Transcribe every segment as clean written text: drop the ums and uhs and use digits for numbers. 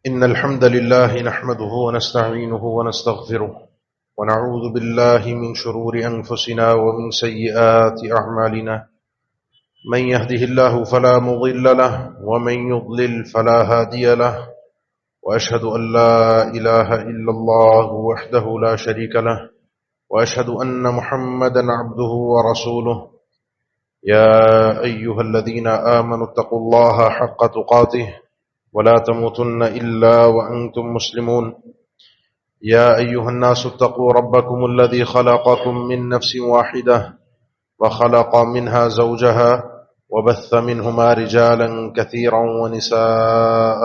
إن الحمد لله نحمده ونستعينه ونستغفره ونعوذ بالله من شرور أنفسنا ومن سيئات أعمالنا من يهده الله فلا مضل له ومن يضلل فلا هادي له وأشهد أن لا إله إلا الله وحده لا شريك له وأشهد أن محمدا عبده ورسوله يا أيها الذين آمنوا اتقوا الله حق تقاته ولا تموتن إلا وأنتم مسلمون يا أيها الناس اتقوا ربكم الذي خلقكم من نفس واحدة وخلق منها زوجها وبث منهما رجالا كثيرا ونساء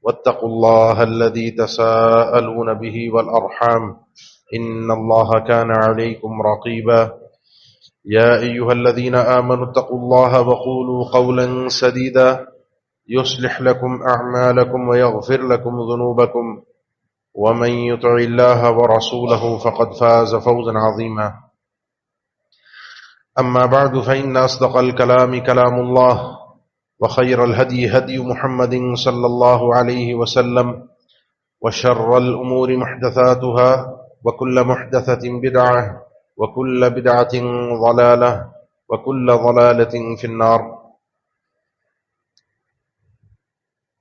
واتقوا الله الذي تساءلون به والأرحام إن الله كان عليكم رقيبا يا أيها الذين آمنوا اتقوا الله وقولوا قولا سديدا يصلح لكم أعمالكم ويغفر لكم ذنوبكم ومن يطع الله ورسوله فقد فاز فوزا عظيما أما بعد فإن أصدق الكلام كلام الله وخير الهدي هدي محمد صلى الله عليه وسلم وشر الأمور محدثاتها وكل محدثة بدعة وكل بدعة ضلالة وكل ضلالة في النار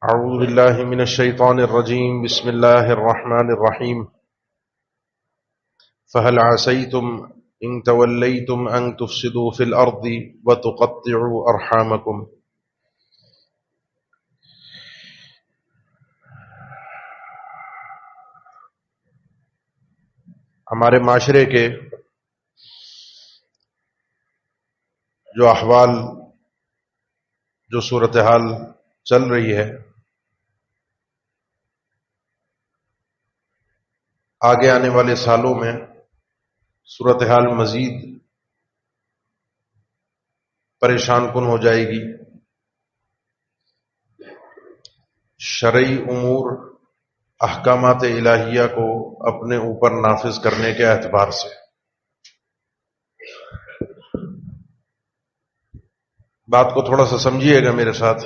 أعوذ بالله من الشيطان الرجيم بسم الله الرحمن الرحيم فهل عسيتم إن توليتم أن تفسدوا في الأرض وتقطعوا أرحامكم. ہمارے معاشرے کے جو احوال جو صورتحال چل رہی ہے، آگے آنے والے سالوں میں صورتحال مزید پریشان کن ہو جائے گی. شرعی امور احکامات الہیہ کو اپنے اوپر نافذ کرنے کے اعتبار سے بات کو تھوڑا سا سمجھیے گا میرے ساتھ.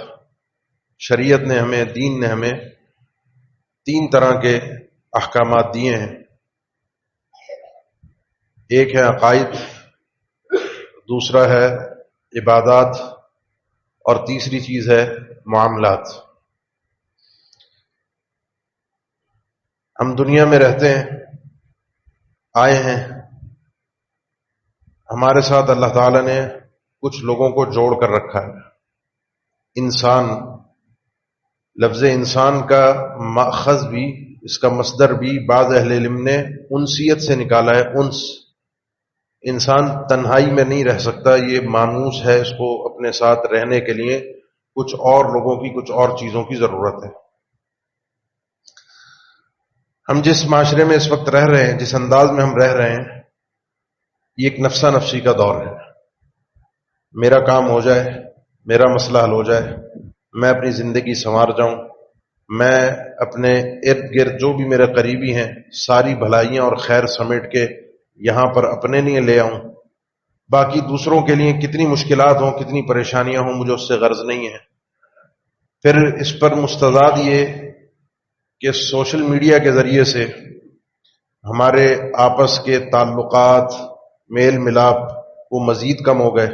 شریعت نے ہمیں، دین نے ہمیں 3 طرح کے احکامات دیے ہیں. ایک ہے عقائد، دوسرا ہے عبادات، اور تیسری چیز ہے معاملات. ہم دنیا میں رہتے ہیں، آئے ہیں، ہمارے ساتھ اللہ تعالیٰ نے کچھ لوگوں کو جوڑ کر رکھا ہے. انسان، لفظ انسان کا ماخذ بھی، اس کا مصدر بھی بعض اہل علم نے انسیت سے نکالا ہے. انس، انسان تنہائی میں نہیں رہ سکتا، یہ مانوس ہے، اس کو اپنے ساتھ رہنے کے لیے کچھ اور لوگوں کی، کچھ اور چیزوں کی ضرورت ہے. ہم جس معاشرے میں اس وقت رہ رہے ہیں، جس انداز میں ہم رہ رہے ہیں، یہ ایک نفسا نفسی کا دور ہے. میرا کام ہو جائے، میرا مسئلہ حل ہو جائے، میں اپنی زندگی سنوار جاؤں، میں اپنے ارد گرد جو بھی میرے قریبی ہیں ساری بھلائیاں اور خیر سمیٹ کے یہاں پر اپنے لیے لے آؤں. باقی دوسروں کے لیے کتنی مشکلات ہوں، کتنی پریشانیاں ہوں، مجھے اس سے غرض نہیں ہے. پھر اس پر مستضاد یہ کہ سوشل میڈیا کے ذریعے سے ہمارے آپس کے تعلقات، میل ملاپ وہ مزید کم ہو گئے.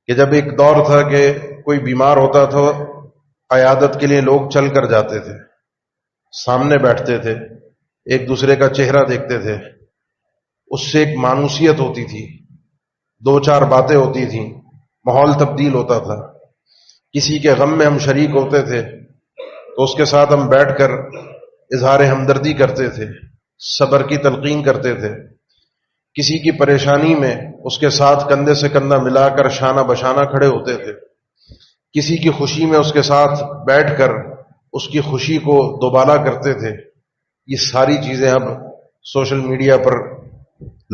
کہ جب ایک دور تھا کہ کوئی بیمار ہوتا تھا، عیادت کے لیے لوگ چل کر جاتے تھے، سامنے بیٹھتے تھے، ایک دوسرے کا چہرہ دیکھتے تھے، اس سے ایک مانوسیت ہوتی تھی، 2-4 باتیں ہوتی تھیں، ماحول تبدیل ہوتا تھا. کسی کے غم میں ہم شریک ہوتے تھے تو اس کے ساتھ ہم بیٹھ کر اظہار ہمدردی کرتے تھے، صبر کی تلقین کرتے تھے. کسی کی پریشانی میں اس کے ساتھ کندھے سے کندھا ملا کر شانہ بشانہ کھڑے ہوتے تھے. کسی کی خوشی میں اس کے ساتھ بیٹھ کر اس کی خوشی کو دوبالا کرتے تھے. یہ ساری چیزیں اب سوشل میڈیا پر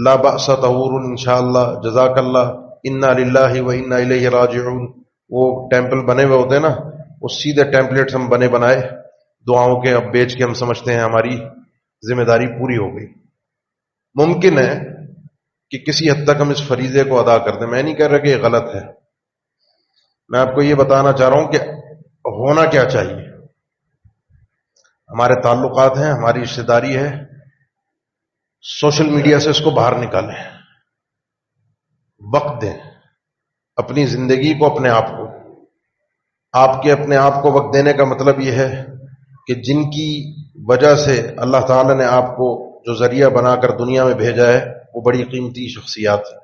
لا بأس طہور انشاءاللہ جزاک اللہ انا للہ و انا الیہ راجعون، وہ ٹیمپل بنے ہوئے ہوتے ہیں نا، وہ سیدھے ٹیمپلیٹس ہم بنے بنائے دعاؤں کے اب بیچ کے ہم سمجھتے ہیں ہماری ذمہ داری پوری ہو گئی. ممکن ہے کہ کسی حد تک ہم اس فریضے کو ادا کر دیں. میں نہیں کہہ رہا کہ یہ غلط ہے، میں آپ کو یہ بتانا چاہ رہا ہوں کہ ہونا کیا چاہیے. ہمارے تعلقات ہیں، ہماری رشتہ داری ہے، سوشل میڈیا سے اس کو باہر نکالیں، وقت دیں اپنی زندگی کو، اپنے آپ کو. آپ کے اپنے آپ کو وقت دینے کا مطلب یہ ہے کہ جن کی وجہ سے اللہ تعالی نے آپ کو جو ذریعہ بنا کر دنیا میں بھیجا ہے وہ بڑی قیمتی شخصیات ہیں.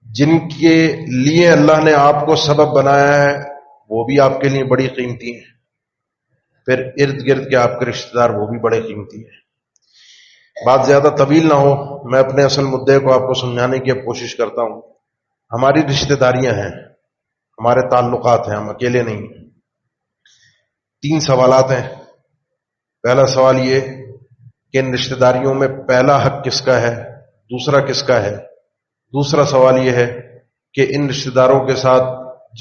جن کے لیے اللہ نے آپ کو سبب بنایا ہے وہ بھی آپ کے لیے بڑی قیمتی ہیں. پھر ارد گرد کے آپ کے رشتہ دار وہ بھی بڑے قیمتی ہیں. بات زیادہ طویل نہ ہو، میں اپنے اصل مدعے کو آپ کو سمجھانے کی اب کوشش کرتا ہوں. ہماری رشتہ داریاں ہیں، ہمارے تعلقات ہیں، ہم اکیلے نہیں. 3 سوالات ہیں. پہلا سوال یہ کہ ان رشتہ داریوں میں پہلا حق کس کا ہے، دوسرا کس کا ہے. دوسرا سوال یہ ہے کہ ان رشتہ داروں کے ساتھ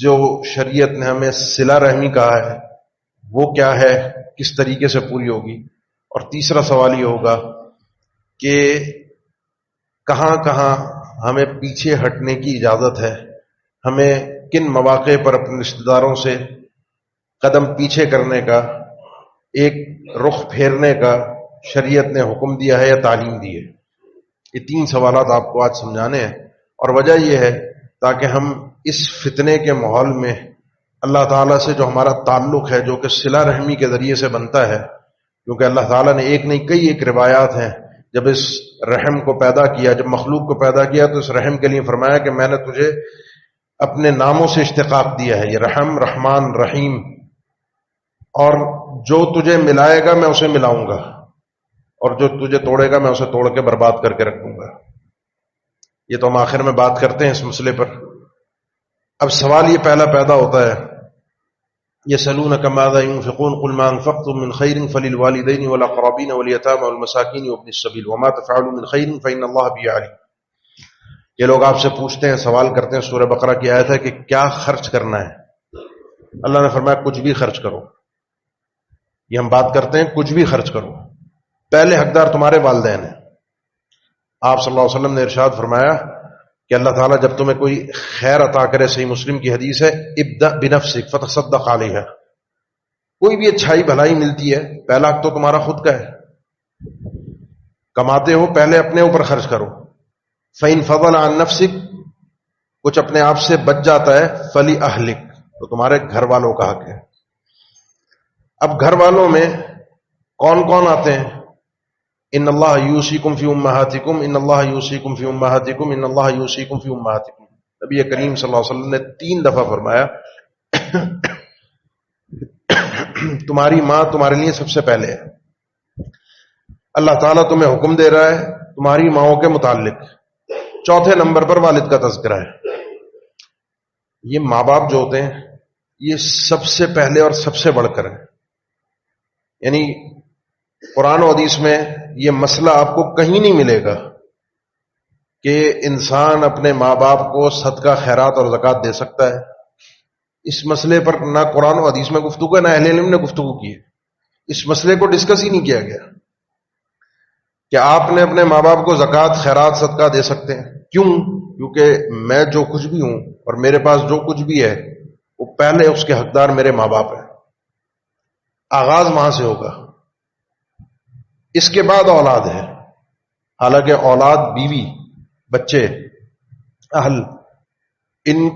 جو شریعت نے ہمیں صلہ رحمی کہا ہے وہ کیا ہے، کس طریقے سے پوری ہوگی. اور تیسرا سوال یہ ہوگا کہ کہاں کہاں ہمیں پیچھے ہٹنے کی اجازت ہے، ہمیں کن مواقع پر اپنے رشتہ داروں سے قدم پیچھے کرنے کا، ایک رخ پھیرنے کا شریعت نے حکم دیا ہے یا تعلیم دی ہے. یہ 3 سوالات آپ کو آج سمجھانے ہیں، اور وجہ یہ ہے تاکہ ہم اس فتنے کے ماحول میں اللہ تعالیٰ سے جو ہمارا تعلق ہے، جو کہ صلہ رحمی کے ذریعے سے بنتا ہے، کیونکہ اللہ تعالیٰ نے ایک نہیں کئی ایک روایات ہیں، جب اس رحم کو پیدا کیا، جب مخلوق کو پیدا کیا تو اس رحم کے لیے فرمایا کہ میں نے تجھے اپنے ناموں سے اشتقاق دیا ہے، یہ رحم، رحمان، رحیم، اور جو تجھے ملائے گا میں اسے ملاؤں گا، اور جو تجھے توڑے گا میں اسے توڑ کے برباد کر کے رکھوں گا. یہ تو ہم آخر میں بات کرتے ہیں اس مسئلے پر. اب سوال یہ پہلا پیدا ہوتا ہے، يسألونك ماذا ينفقون قل ما أنفقتم من خير فللوالدين والأقربين واليتامى والمساكين وابن السبيل وما تفعلوا من خير فإن الله به عليم. یہ لوگ آپ سے پوچھتے ہیں، سوال کرتے ہیں، سورہ بقرہ کی آیت ہے کہ کیا خرچ کرنا ہے. اللہ نے فرمایا کچھ بھی خرچ کرو. یہ ہم بات کرتے ہیں کچھ بھی خرچ کرو. پہلے حقدار تمہارے والدین ہیں. آپ صلی اللہ علیہ وسلم نے ارشاد فرمایا کہ اللہ تعالیٰ جب تمہیں کوئی خیر عطا کرے، صحیح مسلم کی حدیث ہے، ابدأ بنفسک فتصدق علیہا، کوئی بھی اچھائی بھلائی ملتی ہے پہلا حق تو تمہارا خود کا ہے. کماتے ہو پہلے اپنے اوپر خرچ کرو. فإن فضل عن نفسک، کچھ اپنے آپ سے بچ جاتا ہے، فلی اہلک، تو تمہارے گھر والوں کا حق ہے. اب گھر والوں میں کون کون آتے ہیں؟ ان اللہ یوصیکم فی امہاتکم، ان اللہ یوصیکم فی امہاتکم، ان اللہ یوصیکم فی امہاتکم. نبی کریم صلی اللہ علیہ وسلم نے 3 دفعہ فرمایا تمہاری ماں تمہارے لیے سب سے پہلے ہے. اللہ تعالیٰ تمہیں حکم دے رہا ہے تمہاری ماؤں کے متعلق. چوتھے نمبر پر والد کا تذکرہ ہے. یہ ماں باپ جو ہوتے ہیں یہ سب سے پہلے اور سب سے بڑھ کر ہے. یعنی قرآن و حدیث میں یہ مسئلہ آپ کو کہیں نہیں ملے گا کہ انسان اپنے ماں باپ کو صدقہ، خیرات اور زکوٰۃ دے سکتا ہے. اس مسئلے پر نہ قرآن و حدیث میں گفتگو ہے، نہ اہل علم نے گفتگو کی ہے. اس مسئلے کو ڈسکس ہی نہیں کیا گیا کہ آپ نے اپنے ماں باپ کو زکوٰۃ، خیرات، صدقہ دے سکتے ہیں. کیوں؟ کیونکہ میں جو کچھ بھی ہوں اور میرے پاس جو کچھ بھی ہے وہ پہلے اس کے حقدار میرے ماں باپ ہیں. آغاز وہاں سے ہوگا. اس کے بعد اولاد ہے. حالانکہ اولاد، بیوی، بچے، اہل، ان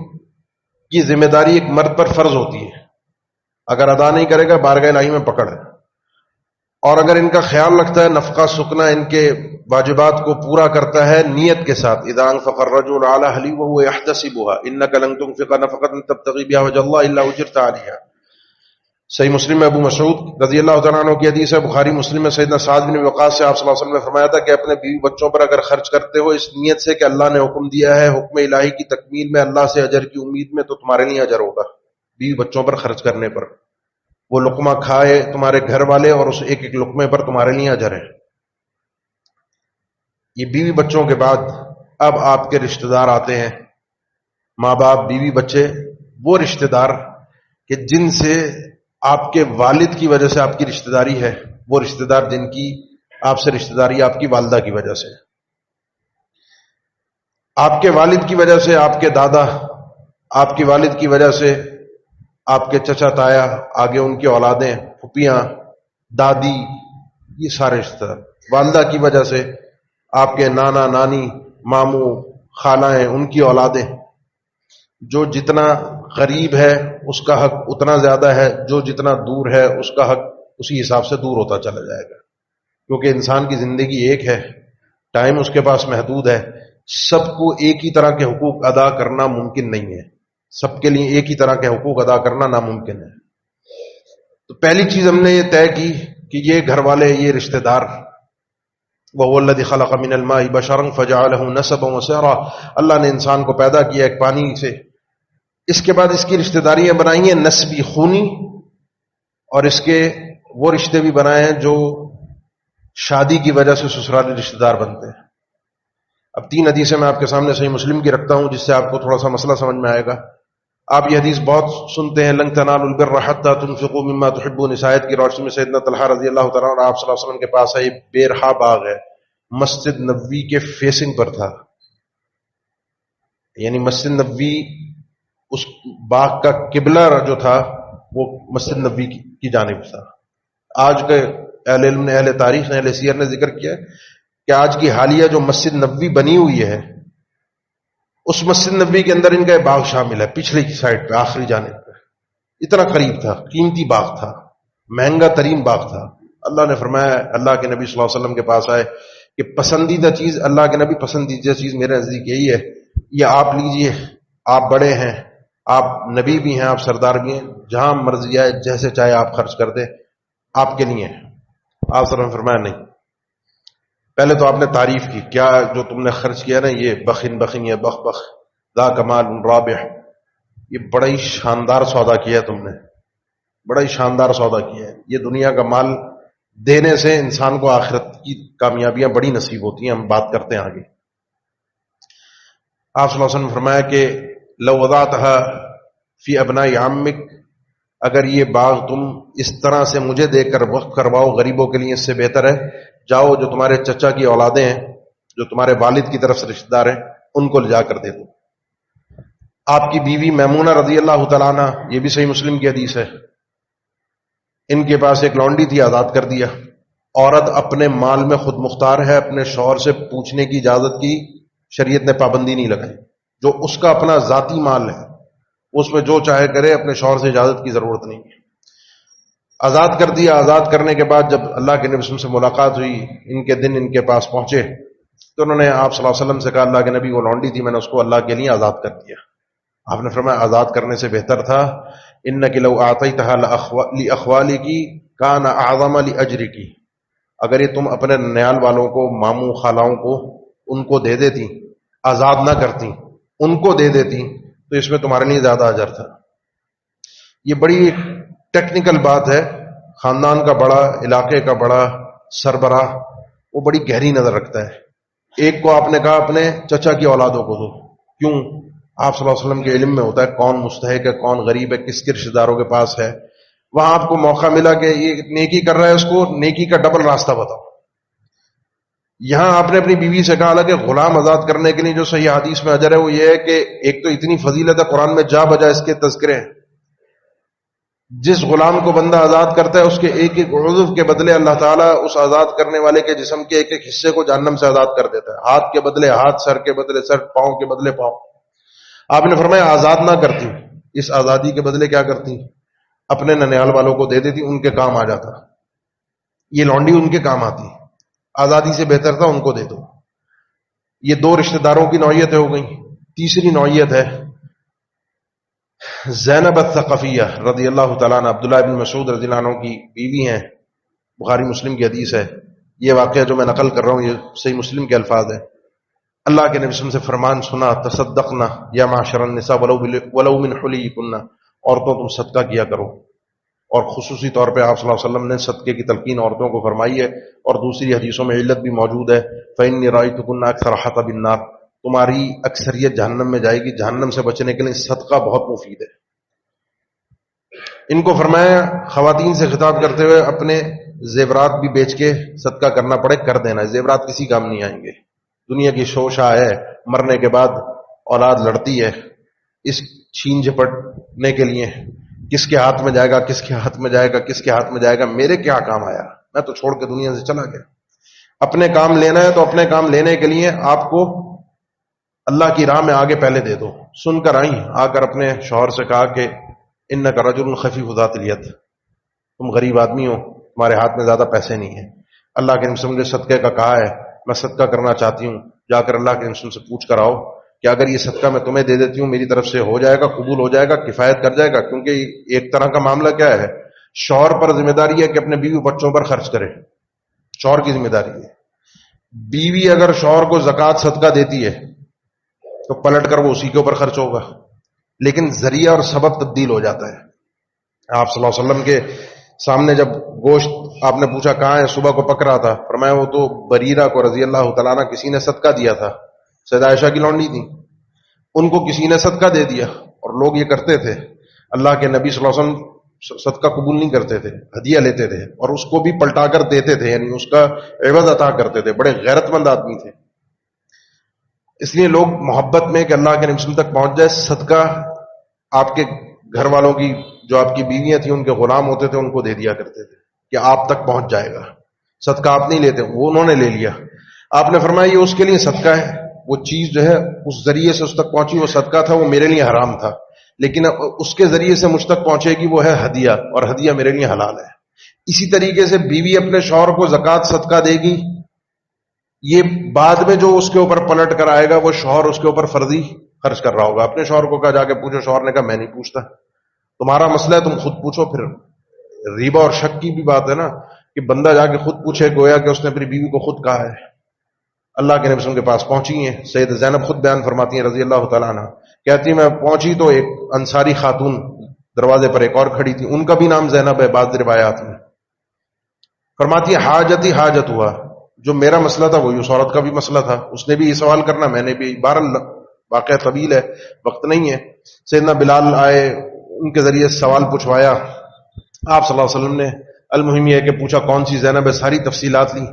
کی ذمہ داری ایک مرد پر فرض ہوتی ہے. اگر ادا نہیں کرے گا بارگاہ الہی میں پکڑ ہے. اور اگر ان کا خیال رکھتا ہے، نفقہ سکنا، ان کے واجبات کو پورا کرتا ہے نیت کے ساتھ، اذا انفق الرجل على اهله وهو يحتسبها انك لن تنفق نفقة تبتغي بها وجه الله الا اجرت عليها. صحیح مسلم میں ابو مسعود رضی اللہ تعالیٰ عنہ کی حدیث ہے، بخاری مسلم میں سیدنا سعد بن وقاص سے آپ صلی اللہ علیہ وسلم نے فرمایا تھا کہ اپنے بیوی بچوں پر اگر خرچ کرتے ہو اس نیت سے کہ اللہ نے حکم دیا ہے، حکم الہی کی تکمیل میں اللہ سے اجر کی امید میں، تو تمہارے لیے اجر ہوگا. بیوی بچوں پر خرچ کرنے پر، وہ لقمہ کھائے تمہارے گھر والے اور اس ایک ایک لقمے پر تمہارے لیے اجر ہے. یہ بیوی بچوں کے بعد اب آپ کے رشتہ دار آتے ہیں، ماں باپ، بیوی، بچے، وہ رشتہ دار کہ جن سے آپ کے والد کی وجہ سے آپ کی رشتہ داری ہے، وہ رشتہ دار جن کی آپ سے رشتہ داری آپ کی والدہ کی وجہ سے، آپ کے والد کی وجہ سے آپ کے دادا، آپ کی والد کی وجہ سے آپ کے چچا تایا، آگے ان کی اولادیں، پھوپھیاں، دادی، یہ سارے رشتے دار. والدہ کی وجہ سے آپ کے نانا نانی، ماموں، خالائیں، ان کی اولادیں. جو جتنا قریب ہے اس کا حق اتنا زیادہ ہے، جو جتنا دور ہے اس کا حق اسی حساب سے دور ہوتا چلا جائے گا. کیونکہ انسان کی زندگی ایک ہے، ٹائم اس کے پاس محدود ہے، سب کو ایک ہی طرح کے حقوق ادا کرنا ممکن نہیں ہے، سب کے لیے ایک ہی طرح کے حقوق ادا کرنا ناممکن ہے. تو پہلی چیز ہم نے یہ طے کی کہ یہ گھر والے، یہ رشتہ دار. وَهُوَ الَّذِي خَلَقَ مِنَ الْمَاءِ بَشَرًا فَجَعَلَهُ نَسَبًا وَصِهْرًا. اللہ نے انسان کو پیدا کیا ایک پانی سے، اس کے بعد اس کی رشتہ داریاں بنائی ہیں نسبی، خونی، اور اس کے وہ رشتے بھی بنائے ہیں جو شادی کی وجہ سے سسرالی رشتہ دار بنتے ہیں. اب 3 حدیثیں میں آپ کے سامنے صحیح مسلم کی رکھتا ہوں جس سے آپ کو تھوڑا سا مسئلہ سمجھ میں آئے گا. آپ یہ حدیث بہت سنتے ہیں، لن تنالوا البر حتى تنفقوا مما تحبون. اس آیت کی روشنی میں سیدنا طلحہ رضی اللہ تعالیٰ عنہ آپ صلی اللہ علیہ وسلم کے پاس ہے. یہ بے رہا باغ ہے، مسجد نبوی کے فیسنگ پر تھا، یعنی مسجد نبوی، اس باغ کا قبلہ جو تھا وہ مسجد نبوی کی جانب تھا. آج کے اہل علم نے، اہل تاریخ نے، اہل سیر نے ذکر کیا کہ آج کی حالیہ جو مسجد نبوی بنی ہوئی ہے، اس مسجد نبوی کے اندر ان کا باغ شامل ہے، پچھلی سائڈ پہ، آخری جانب پہ. اتنا قریب تھا، قیمتی باغ تھا، مہنگا ترین باغ تھا. اللہ نے فرمایا، اللہ کے نبی صلی اللہ علیہ وسلم کے پاس آئے کہ پسندیدہ چیز، اللہ کے نبی پسندیدہ چیز میرے نزدیک یہی ہے، یہ آپ لیجئے، آپ بڑے ہیں، آپ نبی بھی ہیں، آپ سردار بھی ہیں، جہاں مرضی آئے جیسے چاہے آپ خرچ کر دیں، آپ کے لیے. آپ صلی اللہ علیہ وسلم نے فرمایا نہیں. پہلے تو آپ نے تعریف کی، کیا جو تم نے خرچ کیا نا، یہ بخن بخن، یہ بخ بخ، ذا کمال رابح، یہ بڑا ہی شاندار سودا کیا ہے تم نے، بڑا ہی شاندار سودا کیا ہے. یہ دنیا کا مال دینے سے انسان کو آخرت کی کامیابیاں بڑی نصیب ہوتی ہیں. ہم بات کرتے ہیں آگے. آپ صلی اللہ علیہ وسلم نے فرمایا کہ لو وضعتها فی ابناء عمک، اگر یہ باغ تم اس طرح سے مجھے دے کر وقف کرواؤ غریبوں کے لیے، اس سے بہتر ہے جاؤ جو تمہارے چچا کی اولادیں ہیں، جو تمہارے والد کی طرف سے رشتہ دار ہیں، ان کو لے جا کر دے دو. آپ کی بیوی میمونہ رضی اللہ تعالیٰ عنہ، یہ بھی صحیح مسلم کی حدیث ہے، ان کے پاس ایک لونڈی تھی، آزاد کر دیا. عورت اپنے مال میں خود مختار ہے، اپنے شوہر سے پوچھنے کی اجازت کی شریعت نے پابندی نہیں لگائی. جو اس کا اپنا ذاتی مال ہے اس میں جو چاہے کرے، اپنے شوہر سے اجازت کی ضرورت نہیں ہے. آزاد کر دیا. آزاد کرنے کے بعد جب اللہ کے نبی صلی اللہ علیہ وسلم سے ملاقات ہوئی، ان کے دن ان کے پاس پہنچے، تو انہوں نے آپ صلی اللہ علیہ وسلم سے کہا، اللہ کے نبی وہ لونڈی تھی، میں نے اس کو اللہ کے لیے آزاد کر دیا. آپ نے فرمایا آزاد کرنے سے بہتر تھا، انک لو اعطیتها لاخوالک کان اعظم لاجرک، اگر یہ تم اپنے ننیال والوں کو، ماموں خالاؤں کو، ان کو دے دیتی، آزاد نہ کرتی، ان کو دے دیتی، تو اس میں تمہارے لیے زیادہ اجر تھا. یہ بڑی ٹیکنیکل بات ہے. خاندان کا بڑا، علاقے کا بڑا سربراہ، وہ بڑی گہری نظر رکھتا ہے. ایک کو آپ نے کہا اپنے چچا کی اولادوں کو دو، کیوں؟ آپ صلی اللہ علیہ وسلم کے علم میں ہوتا ہے کون مستحق ہے، کون غریب ہے، کس کے رشتہ داروں کے پاس ہے. وہاں آپ کو موقع ملا کہ یہ نیکی کر رہا ہے، اس کو نیکی کا ڈبل راستہ بتاؤ. یہاں آپ نے اپنی بیوی سے کہا کہ غلام آزاد کرنے کے لیے جو صحیح حدیث میں اجر ہے وہ یہ ہے کہ ایک تو اتنی فضیلت ہے قرآن میں جا بجا اس کے تذکرے ہیں. جس غلام کو بندہ آزاد کرتا ہے اس کے ایک ایک عضو کے بدلے اللہ تعالیٰ اس آزاد کرنے والے کے جسم کے ایک ایک حصے کو جہنم سے آزاد کر دیتا ہے. ہاتھ کے بدلے ہاتھ، سر کے بدلے سر، پاؤں کے بدلے پاؤں. آپ نے فرمایا آزاد نہ کرتی، اس آزادی کے بدلے کیا کرتی؟ اپنے ننیال والوں کو دے دیتی، ان کے کام آ جاتا. یہ لونڈی ان کے کام آتی، آزادی سے بہتر تھا ان کو دے دو. یہ 2 رشتہ داروں کی نوعیتیں ہو گئیں. تیسری نوعیت ہے زینب الثقفیہ رضی اللہ تعالیٰ عنہ، عبداللہ بن مسعود رضی اللہ عنہ کی بیوی ہیں، بخاری مسلم کی حدیث ہے. یہ واقعہ جو میں نقل کر رہا ہوں یہ صحیح مسلم کے الفاظ ہیں. اللہ کے نبی صلی اللہ علیہ وسلم سے فرمان سنا، تصدقنا یا معاشر النساء ولو من حلیکن، عورتوں تم صدقہ کیا کرو. اور خصوصی طور پہ آپ صلی اللہ علیہ وسلم نے صدقے کی تلقین عورتوں کو فرمائی ہے. اور دوسری حدیثوں میں علت بھی موجود ہے، فإنی رأیتکن اکثر حطب النار، تمہاری اکثریت جہنم میں جائے گی، جہنم سے بچنے کے لیے صدقہ بہت مفید ہے. ان کو فرمایا خواتین سے خطاب کرتے ہوئے اپنے زیورات بھی بیچ کے صدقہ کرنا پڑے کر دینا. زیورات کسی کام نہیں آئیں گے. دنیا کی شوشا ہے، مرنے کے بعد اولاد لڑتی ہے اس چھین جھپٹنے کے لیے کس کے ہاتھ میں جائے گا، کس کے ہاتھ میں جائے گا، کس کے ہاتھ میں جائے گا، میرے کیا کام آیا، میں تو چھوڑ کے دنیا سے چلا گیا۔ اپنے کام لینا ہے تو اپنے کام لینے کے لیے آپ کو اللہ کی راہ میں آگے پہلے دے دو۔ سن کر آئیں، آ کر اپنے شوہر سے کہا کہ انک رجل خفیف ذات الید، تم غریب آدمی ہو، تمہارے ہاتھ میں زیادہ پیسے نہیں ہیں، اللہ کے نبی سے مجھے صدقے کا کہا ہے، میں صدقہ کرنا چاہتی ہوں، جا کر اللہ کے نبی سے پوچھ کر آؤ کہ اگر یہ صدقہ میں تمہیں دے دیتی ہوں میری طرف سے ہو جائے گا، قبول ہو جائے گا، کفایت کر جائے گا۔ کیونکہ ایک طرح کا معاملہ کیا ہے، شوہر پر ذمہ داری ہے کہ اپنے بیوی بچوں پر خرچ کرے، شوہر کی ذمہ داری ہے۔ بیوی اگر شوہر کو زکوٰۃ صدقہ دیتی ہے تو پلٹ کر وہ اسی کے اوپر خرچ ہوگا، لیکن ذریعہ اور سبب تبدیل ہو جاتا ہے۔ آپ صلی اللہ علیہ وسلم کے سامنے جب گوشت آپ نے پوچھا کہاں ہے، صبح کو پک رہا تھا، فرمایا وہ تو بریرہ کو رضی اللہ تعالیٰ عنہ کسی نے صدقہ دیا تھا، سیدہ عائشہ کی لونڈی تھی، ان کو کسی نے صدقہ دے دیا، اور لوگ یہ کرتے تھے، اللہ کے نبی صلی اللہ علیہ وسلم صدقہ قبول نہیں کرتے تھے، ہدیہ لیتے تھے اور اس کو بھی پلٹا کر دیتے تھے، یعنی اس کا عوض عطا کرتے تھے، بڑے غیرت مند آدمی تھے۔ اس لیے لوگ محبت میں کہ اللہ کے نبی تک پہنچ جائے، صدقہ آپ کے گھر والوں کی جو آپ کی بیویاں تھیں ان کے غلام ہوتے تھے ان کو دے دیا کرتے تھے کہ آپ تک پہنچ جائے گا، صدقہ آپ نہیں لیتے، وہ انہوں نے لے لیا۔ آپ نے فرمایا یہ اس کے لیے صدقہ ہے، وہ چیز جو ہے اس ذریعے سے اس تک پہنچی، وہ صدقہ تھا، وہ میرے لیے حرام تھا، لیکن اس کے ذریعے سے مجھ تک پہنچے گی وہ ہے ہدیہ، اور ہدیہ میرے لیے حلال ہے۔ اسی طریقے سے بیوی اپنے شوہر کو زکوٰۃ صدقہ دے گی، یہ بعد میں جو اس کے اوپر پلٹ کر آئے گا وہ شوہر اس کے اوپر فرضی خرچ کر رہا ہوگا۔ اپنے شوہر کو کہا جا کے پوچھو، شوہر نے کہا میں نہیں پوچھتا، تمہارا مسئلہ ہے تم خود پوچھو۔ پھر ریبہ اور شک کی بھی بات ہے نا کہ بندہ جا کے خود پوچھے، گویا کہ اس نے اپنی بیوی کو خود کہا ہے۔ اللہ کے نبی کے پاس پہنچی ہیں، سید زینب خود بیان فرماتی ہیں رضی اللہ تعالیٰ عنہ، کہتی میں پہنچی تو ایک انصاری خاتون دروازے پر ایک اور کھڑی تھی، ان کا بھی نام زینب ہے بعض روایات میں، فرماتی ہے حاجتی حاجت ہوا، جو میرا مسئلہ تھا وہی اس عورت کا بھی مسئلہ تھا، اس نے بھی یہ سوال کرنا، میں نے بھی، بہرحال واقعہ طویل ہے، وقت نہیں ہے۔ سیدنا بلال آئے، ان کے ذریعے سوال پوچھوایا، آپ صلی اللہ علیہ وسلم نے المہم یہ کہ پوچھا کون سی زینب ہے، ساری تفصیلات لی،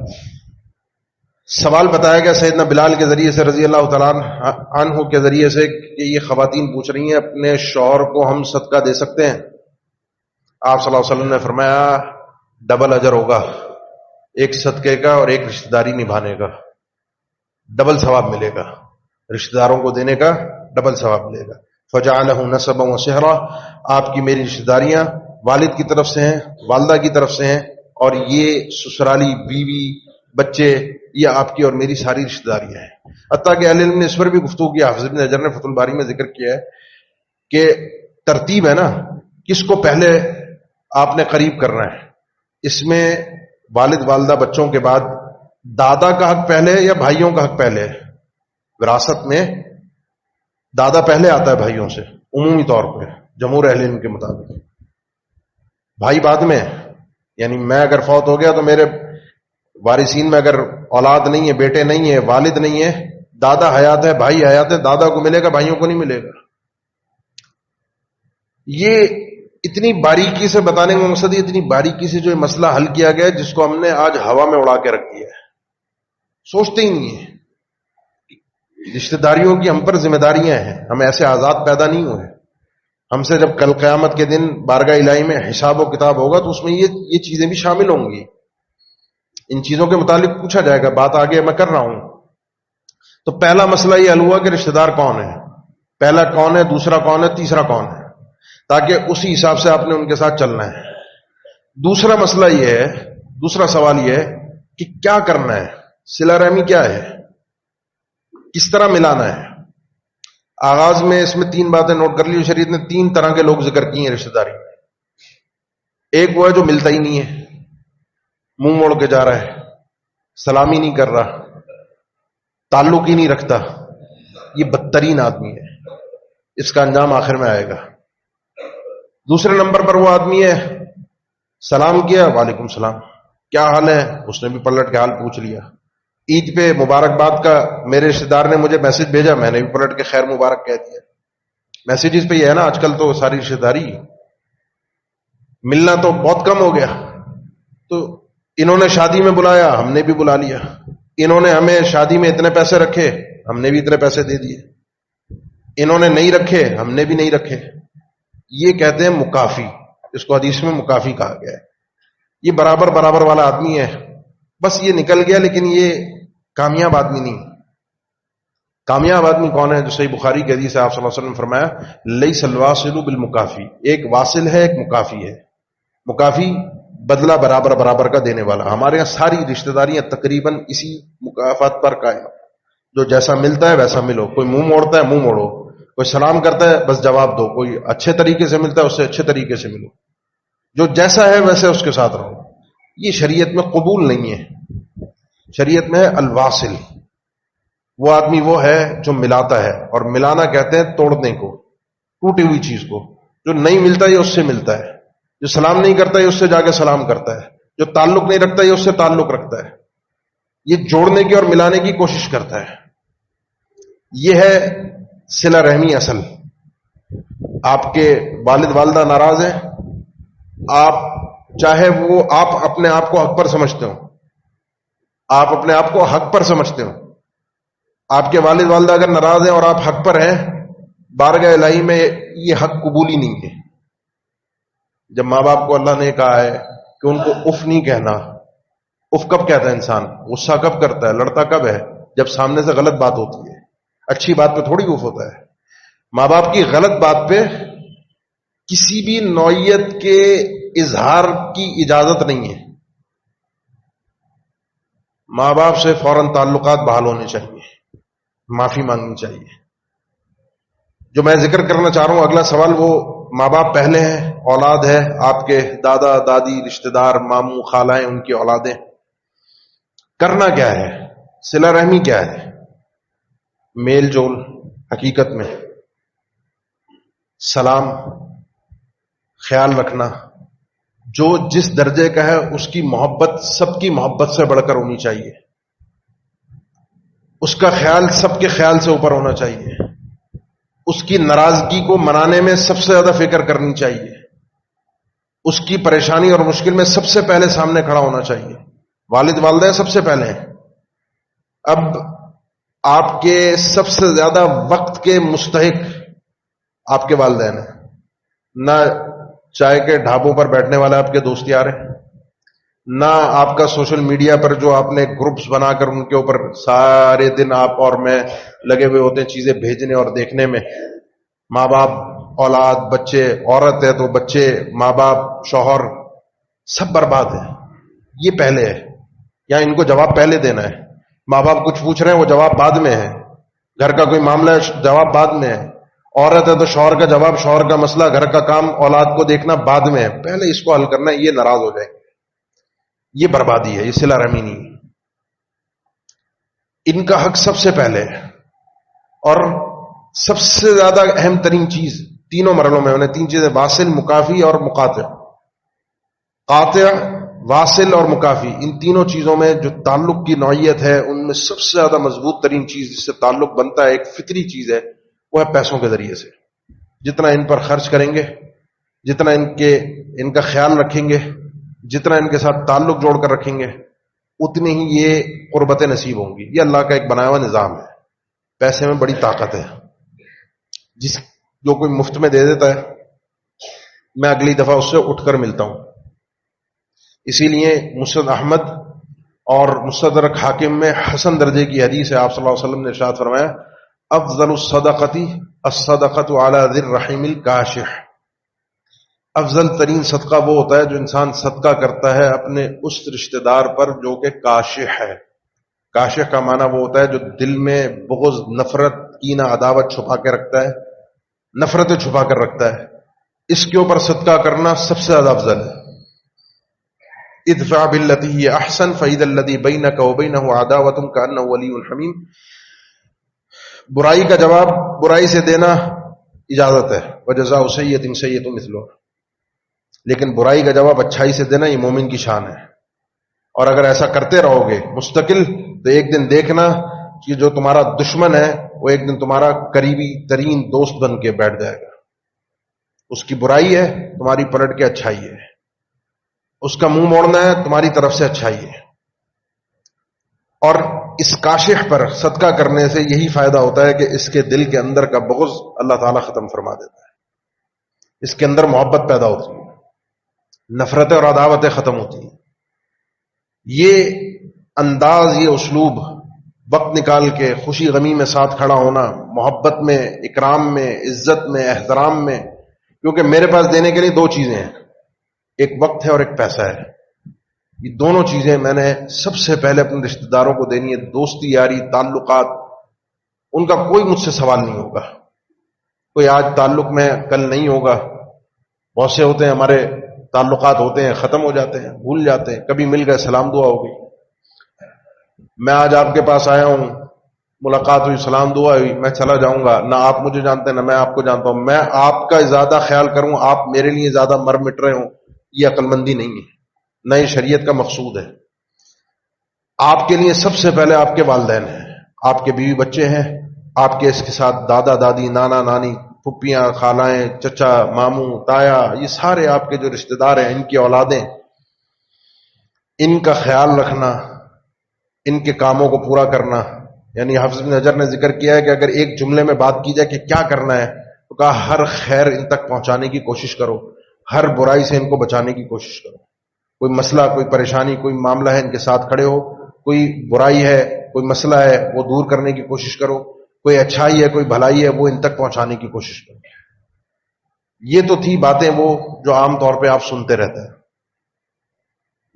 سوال بتایا گیا سیدنا بلال کے ذریعے سے رضی اللہ تعالیٰ عنہ کے ذریعے سے کہ یہ خواتین پوچھ رہی ہیں اپنے شوہر کو ہم صدقہ دے سکتے ہیں؟ آپ صلی اللہ علیہ وسلم نے فرمایا ڈبل اجر ہوگا، ایک صدقے کا اور ایک رشتہ داری نبھانے کا، ڈبل ثواب ملے گا، رشتہ داروں کو دینے کا ڈبل ثواب ملے گا۔ فجعلہ نسبا وصہرا، آپ کی میری رشتہ داریاں والد کی طرف سے ہیں، والدہ کی طرف سے ہیں، اور یہ سسرالی بیوی بچے یہ آپ کی اور میری ساری رشتہ داریاں ہیں۔ حتیٰ کہ اہل علم نے اس پر بھی گفتگو کیا، حافظ ابن حجر نے فتح الباری میں ذکر کیا ہے کہ ترتیب ہے نا، کس کو پہلے آپ نے قریب کرنا ہے، اس میں والد والدہ بچوں کے بعد دادا کا حق پہلے یا بھائیوں کا حق پہلے ہے؟ وراثت میں دادا پہلے آتا ہے بھائیوں سے عمومی طور پہ، جمہور اہل علم کے مطابق، بھائی بعد میں، یعنی میں اگر فوت ہو گیا تو میرے وارثین میں اگر اولاد نہیں ہے، بیٹے نہیں ہے، والد نہیں ہے، دادا حیات ہے، بھائی حیات ہے، دادا کو ملے گا، بھائیوں کو نہیں ملے گا۔ یہ اتنی باریکی سے بتانے کا مقصد یہ اتنی باریکی سے جو یہ مسئلہ حل کیا گیا ہے جس کو ہم نے آج ہوا میں اڑا کے رکھ دیا ہے، سوچتے ہی نہیں ہے۔ رشتہ داریوں کی ہم پر ذمہ داریاں ہیں، ہم ایسے آزاد پیدا نہیں ہوئے، ہم سے جب کل قیامت کے دن بارگاہ الہی میں حساب و کتاب ہوگا تو اس میں یہ چیزیں بھی شامل ہوں گی، ان چیزوں کے متعلق پوچھا جائے گا۔ بات آگے میں کر رہا ہوں تو پہلا مسئلہ یہ حل ہوا کہ رشتہ دار کون ہے، پہلا کون ہے، دوسرا کون ہے، تیسرا کون ہے، تاکہ اسی حساب سے آپ نے ان کے ساتھ چلنا ہے۔ دوسرا مسئلہ یہ ہے، دوسرا سوال یہ ہے کہ کیا کرنا ہے، صلہ رحمی کیا ہے، کس طرح ملانا ہے۔ آغاز میں اس میں 3 باتیں نوٹ کر لی، شریعت نے 3 طرح کے لوگ ذکر کی ہیں رشتہ داری میں۔ ایک وہ ہے جو ملتا ہی نہیں ہے، منہ موڑ کے جا رہا ہے، سلامی نہیں کر رہا، تعلق ہی نہیں رکھتا، یہ بدترین آدمی ہے، اس کا انجام آخر میں آئے گا۔ دوسرے نمبر پر وہ آدمی ہے سلام کیا، وعلیکم السلام، کیا حال ہے، اس نے بھی پلٹ کے حال پوچھ لیا۔ عید پہ مبارکباد کا میرے رشتہ دار نے مجھے میسج بھیجا، میں نے بھی پلٹ کے خیر مبارک کہہ دیا۔ میسیجز پہ یہ ہے نا آج کل تو ساری رشتہ داری، ملنا تو بہت کم ہو گیا۔ تو انہوں نے شادی میں بلایا، ہم نے بھی بلا لیا، انہوں نے ہمیں شادی میں اتنے پیسے رکھے، ہم نے بھی اتنے پیسے دے دیے، انہوں نے نہیں رکھے، ہم نے بھی نہیں رکھے۔ یہ کہتے ہیں مکافی، اس کو حدیث میں مکافی کہا گیا ہے. یہ برابر برابر والا آدمی ہے، بس یہ نکل گیا لیکن یہ کامیاب آدمی نہیں. کامیاب آدمی کون ہے؟ جو صحیح بخاری کی حدیث ہے، آپ صلی اللہ علیہ وسلم نے فرمایا لیس الواصل بالمکافی، ایک واصل ہے ایک مکافی ہے. مکافی بدلہ برابر برابر کا دینے والا. ہمارے یہاں ساری رشتہ داریاں تقریباً اسی مکافات پر قائم. جو جیسا ملتا ہے ویسا ملو. کوئی منہ موڑتا ہے منہ موڑو، کوئی سلام کرتا ہے بس جواب دو، کوئی اچھے طریقے سے ملتا ہے اس سے اچھے طریقے سے ملو. جو جیسا ہے ویسے اس کے ساتھ رہو. یہ شریعت میں قبول نہیں ہے. شریعت میں ہے الواصل. وہ آدمی وہ ہے جو ملاتا ہے، اور ملانا کہتے ہیں توڑنے کو، ٹوٹی ہوئی چیز کو. جو نہیں ملتا یہ اس سے ملتا ہے، جو سلام نہیں کرتا یہ اس سے جا کے سلام کرتا ہے، جو تعلق نہیں رکھتا یہ اس سے تعلق رکھتا ہے. یہ جوڑنے کی اور ملانے کی کوشش کرتا ہے. یہ ہے صلہ رحمی اصل. آپ کے والد والدہ ناراض ہیں، آپ چاہے وہ آپ اپنے آپ کو حق پر سمجھتے ہو، آپ اپنے آپ کو حق پر سمجھتے ہو، آپ کے والد والدہ اگر ناراض ہیں اور آپ حق پر ہیں، بارگاہ الہی میں یہ حق قبول ہی نہیں ہے. جب ماں باپ کو اللہ نے کہا ہے کہ ان کو اف نہیں کہنا. اف کب کہتا ہے انسان؟ غصہ کب کرتا ہے؟ لڑتا کب ہے؟ جب سامنے سے غلط بات ہوتی ہے. اچھی بات پہ تھوڑی اف ہوتا ہے. ماں باپ کی غلط بات پہ کسی بھی نوعیت کے اظہار کی اجازت نہیں ہے. ماں باپ سے فوراً تعلقات بحال ہونے چاہیے، معافی مانگنی چاہیے. جو میں ذکر کرنا چاہ رہا ہوں اگلا سوال، وہ ماں باپ پہلے ہیں، اولاد ہے، آپ کے دادا دادی رشتہ دار ماموں خالائیں ان کی اولادیں. کرنا کیا ہے؟ صلہ رحمی کیا ہے؟ میل جول حقیقت میں سلام، خیال رکھنا. جو جس درجے کا ہے اس کی محبت سب کی محبت سے بڑھ کر ہونی چاہیے. اس کا خیال سب کے خیال سے اوپر ہونا چاہیے. اس کی ناراضگی کو منانے میں سب سے زیادہ فکر کرنی چاہیے. اس کی پریشانی اور مشکل میں سب سے پہلے سامنے کھڑا ہونا چاہیے. والد والدہ سب سے پہلے ہیں. اب آپ کے سب سے زیادہ وقت کے مستحق آپ کے والدین ہیں. نہ چائے کے ڈھابوں پر بیٹھنے والے آپ کے دوست یار ہیں، نہ آپ کا سوشل میڈیا پر جو آپ نے گروپس بنا کر ان کے اوپر سارے دن آپ اور میں لگے ہوئے ہوتے ہیں چیزیں بھیجنے اور دیکھنے میں. ماں باپ، اولاد، بچے، عورت ہے تو بچے، ماں باپ، شوہر، سب برباد ہے. یہ پہلے ہے، یا ان کو جواب پہلے دینا ہے. ماں باپ کچھ پوچھ رہے ہیں وہ جواب بعد میں ہے. گھر کا کوئی معاملہ ہے جواب بعد میں ہے. عورت ہے تو شوہر کا جواب، شوہر کا مسئلہ، گھر کا کام، اولاد کو دیکھنا بعد میں ہے. پہلے اس کو حل کرنا ہے. یہ ناراض ہو جائے، یہ بربادی ہے، یہ صلہ رحمی نہیں. ان کا حق سب سے پہلے ہے. اور سب سے زیادہ اہم ترین چیز تینوں مرحلوں میں انہیں تین چیزیں: واصل، مکافی اور مقاطع. قاطع، واصل اور مکافی، ان تینوں چیزوں میں جو تعلق کی نوعیت ہے ان میں سب سے زیادہ مضبوط ترین چیز جس سے تعلق بنتا ہے، ایک فطری چیز ہے، وہ ہے پیسوں کے ذریعے سے. جتنا ان پر خرچ کریں گے، جتنا ان کا خیال رکھیں گے، جتنا ان کے ساتھ تعلق جوڑ کر رکھیں گے، اتنی ہی یہ قربتیں نصیب ہوں گی. یہ اللہ کا ایک بنایا ہوا نظام ہے. پیسے میں بڑی طاقت ہے. جو کوئی مفت میں دے دیتا ہے میں اگلی دفعہ اس سے اٹھ کر ملتا ہوں. اسی لیے مسند احمد اور مستدرک حاکم میں حسن درجے کی حدیث ہے. آپ صلی اللہ علیہ وسلم نے ارشاد فرمایا افضل الصدقۃ الصدقۃ علی ذی الرحم الکاشح. افضل ترین صدقہ وہ ہوتا ہے جو انسان صدقہ کرتا ہے اپنے اس رشتہ دار پر جو کہ کاشح ہے. کاشح کا معنی وہ ہوتا ہے جو دل میں بغض، نفرت، کینہ، عداوت چھپا کے رکھتا ہے، نفرتیں چھپا کر رکھتا ہے. اس کے اوپر صدقہ کرنا سب سے زیادہ افضل ہے. ادفع باللتی ہی احسن فاذا الذی بینک وبینہ عداوۃ کانہ ولی حمیم. برائی کا جواب برائی سے دینا اجازت ہے، وجزاء سیئۃ سیئۃ مثلھا، لیکن برائی کا جواب اچھائی سے دینا یہ مومن کی شان ہے. اور اگر ایسا کرتے رہو گے مستقل تو ایک دن دیکھنا کہ جو تمہارا دشمن ہے وہ ایک دن تمہارا قریبی ترین دوست بن کے بیٹھ جائے گا. اس کی برائی ہے، تمہاری پلٹ کے اچھائی ہے. اس کا منہ موڑنا ہے، تمہاری طرف سے اچھائی ہے. اور اس کاشح پر صدقہ کرنے سے یہی فائدہ ہوتا ہے کہ اس کے دل کے اندر کا بغض اللہ تعالیٰ ختم فرما دیتا ہے. اس کے اندر محبت پیدا ہوتی ہے, نفرتیں اور عداوتیں ختم ہوتی ہیں. یہ انداز, یہ اسلوب, وقت نکال کے خوشی غمی میں ساتھ کھڑا ہونا, محبت میں, اکرام میں, عزت میں, احترام میں, کیونکہ میرے پاس دینے کے لیے دو چیزیں ہیں, ایک وقت ہے اور ایک پیسہ ہے. یہ دونوں چیزیں میں نے سب سے پہلے اپنے رشتہ داروں کو دینی ہے. دوستی یاری تعلقات, ان کا کوئی مجھ سے سوال نہیں ہوگا. کوئی آج تعلق میں کل نہیں ہوگا. بہت سے ہوتے ہیں ہمارے تعلقات ہوتے ہیں, ختم ہو جاتے ہیں, بھول جاتے ہیں, کبھی مل گئے سلام دعا ہو گئی. میں آج آپ کے پاس آیا ہوں, ملاقات ہوئی, سلام دعا ہوئی, میں چلا جاؤں گا, نہ آپ مجھے جانتے ہیں نہ میں آپ کو جانتا ہوں. میں آپ کا زیادہ خیال کروں, آپ میرے لیے زیادہ مر مٹ رہے ہوں, یہ عقل مندی نہیں ہے, نہ یہ شریعت کا مقصود ہے. آپ کے لیے سب سے پہلے آپ کے والدین ہیں, آپ کے بیوی بچے ہیں, آپ کے اس کے ساتھ دادا دادی, نانا نانی, پھپھیاں, خالائیں, چچا, ماموں, تایا, یہ سارے آپ کے جو رشتہ دار ہیں, ان کی اولادیں, ان کا خیال رکھنا, ان کے کاموں کو پورا کرنا. یعنی حافظ بن حجر نے ذکر کیا ہے کہ اگر ایک جملے میں بات کی جائے کہ کیا کرنا ہے, تو کہا ہر خیر ان تک پہنچانے کی کوشش کرو, ہر برائی سے ان کو بچانے کی کوشش کرو. کوئی مسئلہ, کوئی پریشانی, کوئی معاملہ ہے, ان کے ساتھ کھڑے ہو. کوئی برائی ہے, کوئی مسئلہ ہے, وہ دور کرنے کی کوشش کرو. کوئی اچھائی ہے, کوئی بھلائی ہے, وہ ان تک پہنچانے کی کوشش کرو. یہ تو تھی باتیں وہ جو عام طور پہ آپ سنتے رہتے ہیں.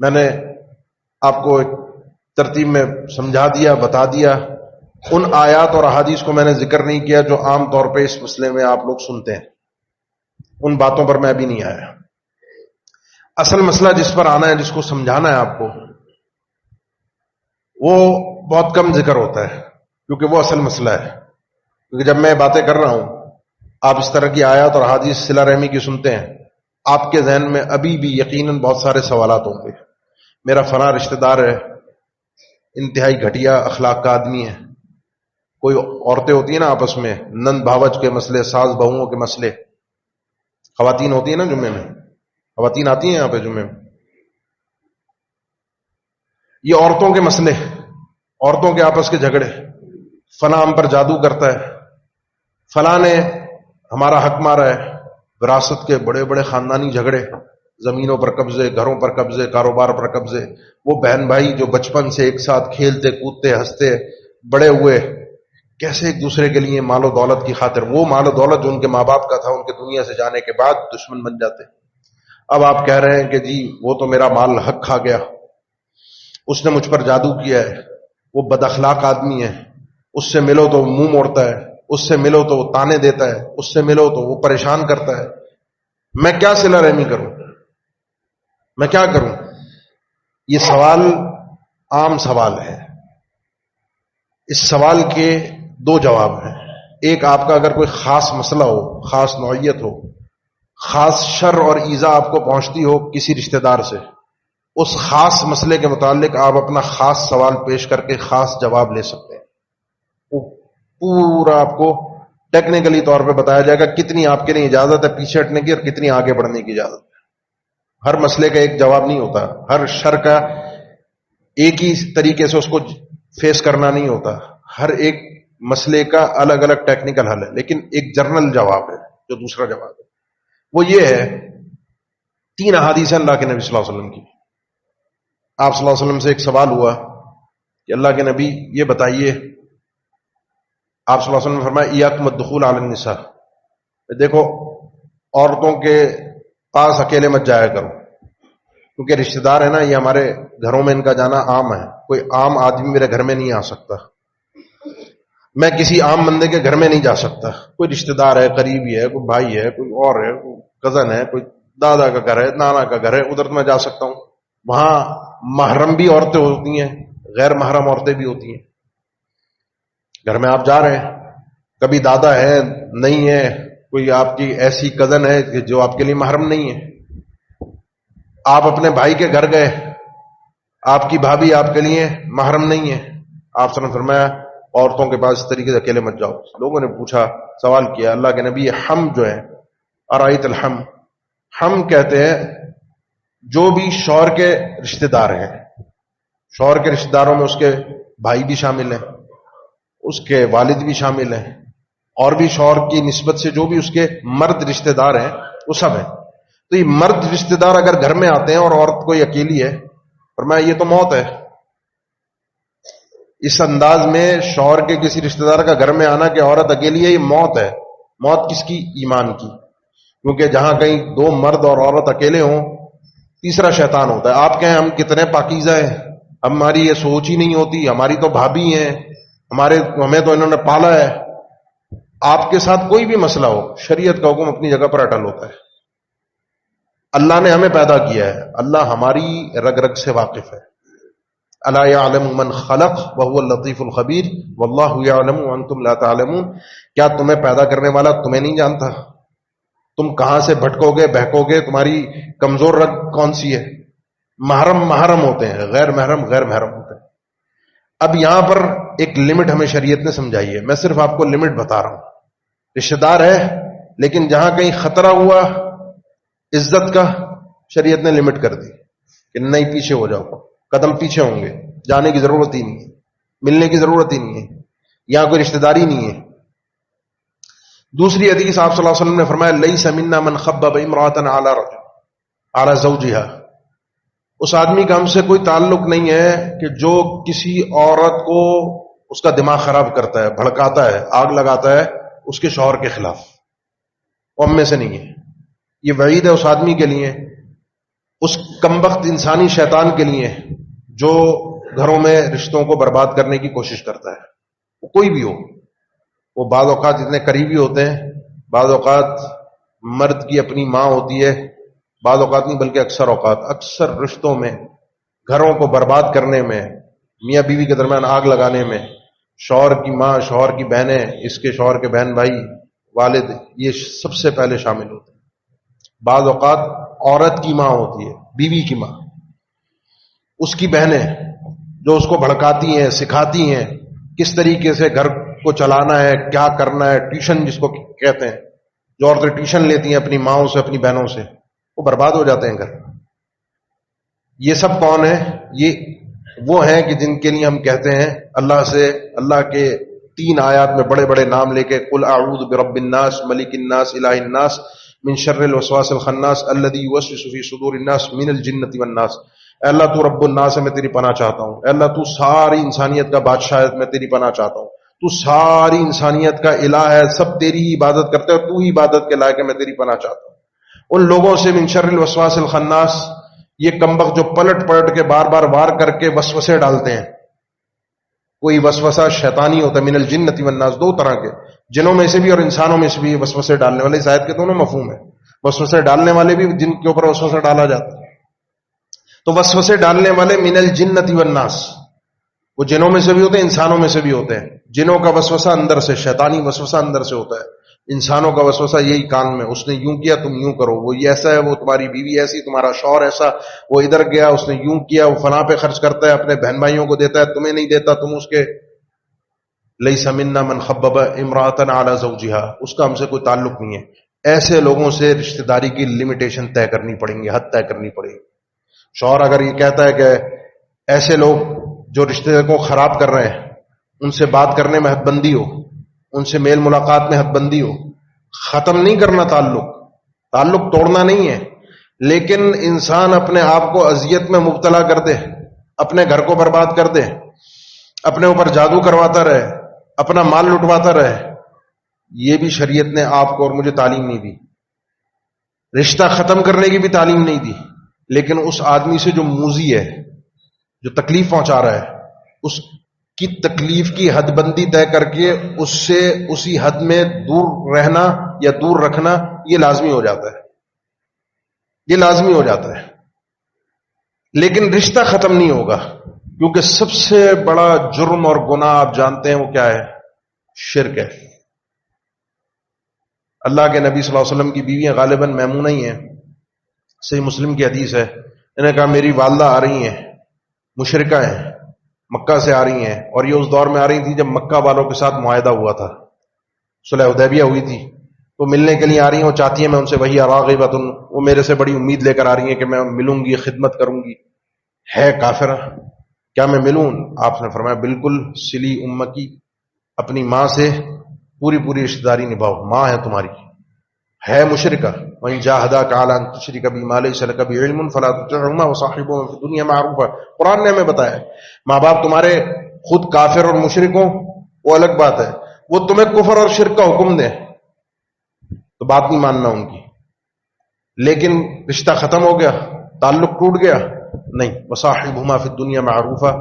میں نے آپ کو ایک ترتیب میں سمجھا دیا, بتا دیا. ان آیات اور احادیث کو میں نے ذکر نہیں کیا جو عام طور پہ اس مسئلے میں آپ لوگ سنتے ہیں. ان باتوں پر میں ابھی نہیں آیا. اصل مسئلہ جس پر آنا ہے, جس کو سمجھانا ہے آپ کو, وہ بہت کم ذکر ہوتا ہے, کیونکہ وہ اصل مسئلہ ہے. کیونکہ جب میں باتیں کر رہا ہوں, آپ اس طرح کی آیات اور احادیث صلہ رحمی کی سنتے ہیں, آپ کے ذہن میں ابھی بھی یقیناً بہت سارے سوالات ہوں گے. میرا فلاں رشتہ دار ہے, انتہائی گھٹیا اخلاق کا آدمی ہے. کوئی عورتیں ہوتی ہیں نا آپس میں, نند بھاوج کے مسئلے, ساس بہوؤں کے مسئلے, خواتین ہوتی ہیں نا جمعے میں, خواتین آتی ہیں یہاں پہ جمعے میں, یہ عورتوں کے مسئلے, عورتوں کے آپس کے جھگڑے. فلاں ہم پر جادو کرتا ہے, فلاں نے ہمارا حق مارا ہے. وراثت کے بڑے بڑے خاندانی جھگڑے, زمینوں پر قبضے, گھروں پر قبضے, کاروبار پر قبضے. وہ بہن بھائی جو بچپن سے ایک ساتھ کھیلتے کودتے ہنستے بڑے ہوئے, کیسے ایک دوسرے کے لیے مال و دولت کی خاطر, وہ مال و دولت جو ان کے ماں باپ کا تھا, ان کے دنیا سے جانے کے بعد دشمن بن جاتے. اب آپ کہہ رہے ہیں کہ جی وہ تو میرا مال حق کھا گیا, اس نے مجھ پر جادو کیا ہے, وہ بد اخلاق آدمی ہے, اس سے ملو تو منہ موڑتا ہے, اس سے ملو تو وہ تانے دیتا ہے, اس سے ملو تو وہ پریشان کرتا ہے. میں کیا صلہ رحمی کروں, میں کیا کروں؟ یہ سوال عام سوال ہے. اس سوال کے دو جواب ہیں. ایک, آپ کا اگر کوئی خاص مسئلہ ہو, خاص نوعیت ہو, خاص شر اور ایذا آپ کو پہنچتی ہو کسی رشتہ دار سے, اس خاص مسئلے کے متعلق آپ اپنا خاص سوال پیش کر کے خاص جواب لے سکتے ہیں. وہ پورا آپ کو ٹیکنیکلی طور پہ بتایا جائے گا کتنی آپ کے لیے اجازت ہے پیچھے ہٹنے کی اور کتنی آگے بڑھنے کی اجازت ہے. ہر مسئلے کا ایک جواب نہیں ہوتا, ہر شر کا ایک ہی طریقے سے اس کو فیس کرنا نہیں ہوتا. ہر ایک مسئلے کا الگ الگ ٹیکنیکل حل ہے, لیکن ایک جنرل جواب ہے. جو دوسرا جواب ہے وہ یہ ہے, 3 احادیث ہیں اللہ کے نبی صلی اللہ علیہ وسلم کی. آپ صلی اللہ علیہ وسلم سے ایک سوال ہوا کہ اللہ کے نبی یہ بتائیے, آپ صلی اللہ علیہ وسلم نے فرمایا ایاکم الدخول علی النساء, دیکھو عورتوں کے پاس اکیلے مت جایا کرو, کیونکہ رشتہ دار ہے نا, یہ ہمارے گھروں میں ان کا جانا عام ہے. کوئی عام آدمی میرے گھر میں نہیں آ سکتا, میں کسی عام بندے کے گھر میں نہیں جا سکتا. کوئی رشتہ دار ہے, قریبی ہے, کوئی بھائی ہے, کوئی اور ہے, کوئی کزن ہے, کوئی دادا کا گھر ہے, نانا کا گھر ہے, ادھر تو میں جا سکتا ہوں. وہاں محرم بھی عورتیں ہوتی ہیں, غیر محرم عورتیں بھی ہوتی ہیں. گھر میں آپ جا رہے ہیں, کبھی دادا ہے, نہیں ہے, کوئی آپ کی ایسی کزن ہے کہ جو آپ کے لیے محرم نہیں ہے. آپ اپنے بھائی کے گھر گئے, آپ کی بھابھی آپ کے لیے محرم نہیں ہے. آپ نے فرمایا عورتوں کے پاس اس طریقے سے اکیلے مت جاؤ. لوگوں نے پوچھا, سوال کیا, اللہ کے نبی ہم جو ہے ارائیت الحم, ہم کہتے ہیں جو بھی شوہر کے رشتہ دار ہیں, شوہر کے رشتہ داروں میں اس کے بھائی بھی شامل ہیں, اس کے والد بھی شامل ہیں, اور بھی شوہر کی نسبت سے جو بھی اس کے مرد رشتہ دار ہیں وہ سب ہے. تو یہ مرد رشتہ دار اگر گھر میں آتے ہیں اور عورت کوئی اکیلی ہے، فرمایا یہ تو موت ہے. اس انداز میں شوہر کے کسی رشتہ دار کا گھر میں آنا کہ عورت اکیلی ہے، یہ موت ہے. موت کس کی؟ ایمان کی. کیونکہ جہاں کہیں دو مرد اور عورت اکیلے ہوں، تیسرا شیطان ہوتا ہے. آپ کہیں ہم کتنے پاکیزہ ہیں، ہماری یہ سوچ ہی نہیں ہوتی، ہماری تو بھابھی ہیں، ہمیں تو انہوں نے پالا ہے. آپ کے ساتھ کوئی بھی مسئلہ ہو، شریعت کا حکم اپنی جگہ پر اٹل ہوتا ہے. اللہ نے ہمیں پیدا کیا ہے، اللہ ہماری رگ رگ سے واقف ہے. الا یعلم من خلق وهو اللطیف الخبیر واللہ یعلم وانتم لا تعلمون. کیا تمہیں پیدا کرنے والا تمہیں نہیں جانتا؟ تم کہاں سے بھٹکو گے، بہکو گے؟ تمہاری کمزور رگ کون سی ہے؟ محرم محرم ہوتے ہیں، غیر محرم غیر محرم ہوتے ہیں. اب یہاں پر ایک لمٹ ہمیں شریعت نے سمجھائی ہے. میں صرف آپ کو لمٹ بتا رہا ہوں. رشتہ دار ہے لیکن جہاں کہیں خطرہ ہوا عزت کا، شریعت نے لمٹ کر دی کہ نہیں، پیچھے ہو جاؤ، قدم پیچھے ہوں گے، جانے کی ضرورت ہی نہیں ہے، ملنے کی ضرورت ہی نہیں ہے، یہاں کوئی رشتہ داری نہیں ہے. دوسری حدیث آپ صلی اللہ علیہ وسلم نے فرمایا لیس منا من خبب امرأة علی زوجها. اس آدمی کا ہم سے کوئی تعلق نہیں ہے کہ جو کسی عورت کو اس کا دماغ خراب کرتا ہے، بھڑکاتا ہے، آگ لگاتا ہے اس کے شوہر کے خلاف. وہ ہم میں سے نہیں ہے. یہ وعید ہے اس آدمی کے لیے، اس کمبخت انسانی شیطان کے لیے جو گھروں میں رشتوں کو برباد کرنے کی کوشش کرتا ہے. وہ کوئی بھی ہو. وہ بعض اوقات اتنے قریبی ہوتے ہیں، بعض اوقات مرد کی اپنی ماں ہوتی ہے، بعض اوقات نہیں بلکہ اکثر رشتوں میں، گھروں کو برباد کرنے میں، میاں بیوی کے درمیان آگ لگانے میں شوہر کی ماں، شوہر کی بہنیں، اس کے شوہر کے بہن بھائی، والد، یہ سب سے پہلے شامل ہوتے ہیں. بعض اوقات عورت کی ماں ہوتی ہے، بیوی کی ماں، اس کی بہنیں جو اس کو بھڑکاتی ہیں، سکھاتی ہیں کس طریقے سے گھر کو چلانا ہے، کیا کرنا ہے. ٹیوشن جس کو کہتے ہیں، جو عورتیں ٹیوشن لیتی ہیں اپنی ماؤں سے، اپنی بہنوں سے، وہ برباد ہو جاتے ہیں گھر. یہ سب کون ہیں؟ یہ وہ ہیں کہ جن کے لیے ہم کہتے ہیں اللہ سے، اللہ کے 3 آیات میں بڑے بڑے نام لے کے، قل اعوذ برب الناس ملک الناس الہ الناس من شر الوسواس الخناس الذی یوسوس فی صدور الناس من الجنۃ والناس. اے اللہ تو رب الناس ہے، میں تیری پناہ چاہتا ہوں. اے اللہ تو ساری انسانیت کا بادشاہ ہے، میں تیری پناہ چاہتا ہوں. تو ساری انسانیت کا الہ ہے، سب تیری ہی عبادت کرتے ہیں، تو ہی عبادت کے لائق ہے، میں تیری پناہ چاہتا ہوں ان لوگوں سے. من شر الوسواس الخناس، یہ کمبخت جو پلٹ پلٹ کے بار بار وار کر کے وسوسے ڈالتے ہیں. کوئی وسوسہ شیطانی ہوتا ہے، من الجنۃ والناس، 2 طرح کے، جنوں میں سے بھی اور انسانوں میں سے بھی وسوسے ڈالنے والے. اس آیت کے دونوں مفہوم ہیں. وسوسے ڈالنے والے بھی، جن کے اوپر وسوسہ ڈالا جاتا ہے. تو وسوسے ڈالنے والے من الجنۃ والناس، وہ جنوں میں سے بھی ہوتے ہیں، انسانوں میں سے بھی ہوتے ہیں. جنوں کا وسوسہ اندر سے، شیطانی وسوسہ اندر سے ہوتا ہے. انسانوں کا وسوسہ یہی کان میں، اس نے یوں کیا تم یوں کرو، وہ یہ ایسا ہے، وہ تمہاری بیوی ایسی، تمہارا شوہر ایسا، وہ ادھر گیا اس نے یوں کیا، وہ فلاں پہ خرچ کرتا ہے، اپنے بہن بھائیوں کو دیتا ہے، تمہیں نہیں دیتا، تم اس کے. لیس منا من خبب امرأة علی زوجہا، اس کا ہم سے کوئی تعلق نہیں ہے. ایسے لوگوں سے رشتہ داری کی لمیٹیشن طے کرنی پڑیں گی، حد طے کرنی پڑے گی. شوہر اگر یہ کہتا ہے کہ ایسے لوگ جو رشتے کو خراب کر رہے ہیں ان سے بات کرنے میں حد بندی ہو، ان سے میل ملاقات میں حد بندی ہو. ختم نہیں کرنا تعلق توڑنا نہیں ہے، لیکن انسان اپنے آپ کو اذیت میں مبتلا کر دے، اپنے گھر کو برباد کر دے، اپنے اوپر جادو کرواتا رہے، اپنا مال لٹواتا رہے، یہ بھی شریعت نے آپ کو اور مجھے تعلیم نہیں دی. رشتہ ختم کرنے کی بھی تعلیم نہیں دی، لیکن اس آدمی سے جو موذی ہے، جو تکلیف پہنچا رہا ہے، اس کی تکلیف کی حد بندی طے کر کے اس سے اسی حد میں دور رہنا یا دور رکھنا، یہ لازمی ہو جاتا ہے. یہ لازمی ہو جاتا ہے. لیکن رشتہ ختم نہیں ہوگا، کیونکہ سب سے بڑا جرم اور گناہ آپ جانتے ہیں وہ کیا ہے؟ شرک ہے. اللہ کے نبی صلی اللہ علیہ وسلم کی بیویاں غالباً میمونہ ہی ہیں. صحیح مسلم کی حدیث ہے، انہوں نے کہا میری والدہ آ رہی ہیں، مشرکہ ہیں، مکہ سے آ رہی ہیں، اور یہ اس دور میں آ رہی تھی جب مکہ والوں کے ساتھ معاہدہ ہوا تھا، صلح حدیبیہ ہوئی تھی. تو ملنے کے لیے آ رہی ہیں، وہ چاہتی ہیں میں ان سے وہی راغبۃ، وہ میرے سے بڑی امید لے کر آ رہی ہیں کہ میں ملوں گی، خدمت کروں گی. ہے کافرہ، کیا میں ملوں؟ آپ نے فرمایا بالکل، سلی امکی، اپنی ماں سے پوری رشتہ داری نبھاؤ، ماں ہے تمہاری. ہے مشرکہ وَإِن جَاهَدَاكَ عَلَىٰ أَن تُشْرِكَ بِي مَا لَيْسَ لَكَ بِهِ عِلْمٌ فَلَا تُطِعْهُمَا وَصَاحِبْهُمَا فِي الدُّنْيَا مَعْرُوفًا. قرآن نے ہمیں بتایا ماں باپ تمہارے خود کافر اور مشرک ہوں وہ الگ بات ہے، وہ تمہیں کفر اور شرک کا حکم دیں تو بات نہیں ماننا ان کی، لیکن رشتہ ختم ہو گیا، تعلق ٹوٹ گیا نہیں. وَصَاحِبْهُمَا فِي الدُّنْيَا مَعْرُوفًا،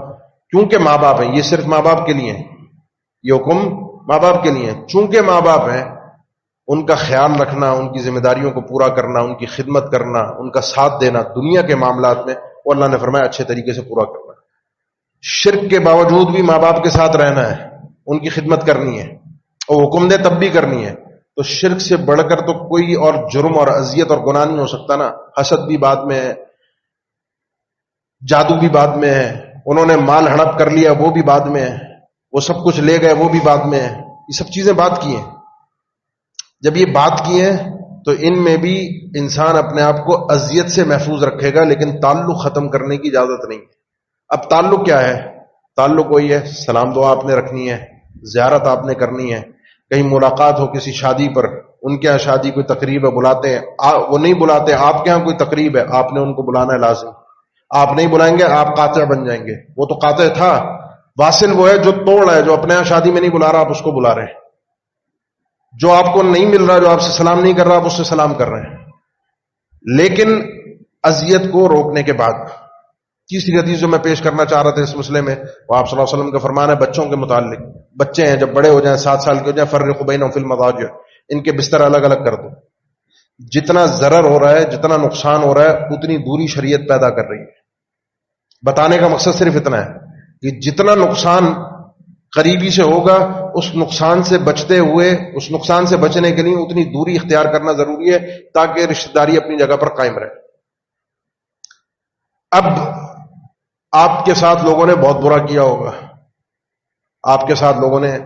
کیونکہ ماں باپ ہیں، یہ صرف ماں باپ کے لیے ہیں، یہ حکم ماں باپ کے لیے ہیں. چونکہ ماں باپ ہیں ان کا خیال رکھنا، ان کی ذمہ داریوں کو پورا کرنا، ان کی خدمت کرنا، ان کا ساتھ دینا دنیا کے معاملات میں، وہ اللہ نے فرمایا اچھے طریقے سے پورا کرنا. شرک کے باوجود بھی ماں باپ کے ساتھ رہنا ہے، ان کی خدمت کرنی ہے، اور حکم دے تب بھی کرنی ہے. تو شرک سے بڑھ کر تو کوئی اور جرم اور اذیت اور گناہ نہیں ہو سکتا نا. حسد بھی بعد میں ہے، جادو بھی بعد میں ہے، انہوں نے مال ہڑپ کر لیا وہ بھی بعد میں ہے، وہ سب کچھ لے گئے وہ بھی بعد میں ہے. یہ سب چیزیں بعد کی ہیں. جب یہ بات کی ہے تو ان میں بھی انسان اپنے آپ کو اذیت سے محفوظ رکھے گا، لیکن تعلق ختم کرنے کی اجازت نہیں. اب تعلق کیا ہے؟ تعلق وہی ہے، سلام دعا آپ نے رکھنی ہے، زیارت آپ نے کرنی ہے، کہیں ملاقات ہو کسی شادی پر، ان کے یہاں شادی کوئی تقریب ہے بلاتے ہیں، وہ نہیں بلاتے، آپ کے یہاں کوئی تقریب ہے آپ نے ان کو بلانا ہے لازم. آپ نہیں بلائیں گے آپ قاطع بن جائیں گے. وہ تو قاطع تھا، واصل وہ ہے جو توڑ ہے، جو اپنے یہاں شادی میں نہیں بلا رہا آپ اس کو بلا رہے ہیں، جو آپ کو نہیں مل رہا، جو آپ سے سلام نہیں کر رہا آپ اس سے سلام کر رہے ہیں. لیکن اذیت کو روکنے کے بعد تیسری حدیث جو میں پیش کرنا چاہ رہا تھا اس مسئلے میں، وہ آپ صلی اللہ علیہ وسلم کا فرمان ہے بچوں کے متعلق. بچے ہیں جب بڑے ہو جائیں 7 سال کے ہو جائیں، فرقوا بینہم فی المضاجع، ان کے بستر الگ الگ کر دو. جتنا ضرر ہو رہا ہے، جتنا نقصان ہو رہا ہے، اتنی دوری شریعت پیدا کر رہی ہے. بتانے کا مقصد صرف اتنا ہے کہ جتنا نقصان قریبی سے ہوگا، اس نقصان سے بچتے ہوئے، اس نقصان سے بچنے کے لیے اتنی دوری اختیار کرنا ضروری ہے تاکہ رشتہ داری اپنی جگہ پر قائم رہے. اب آپ کے ساتھ لوگوں نے بہت برا کیا ہوگا، آپ کے ساتھ لوگوں نے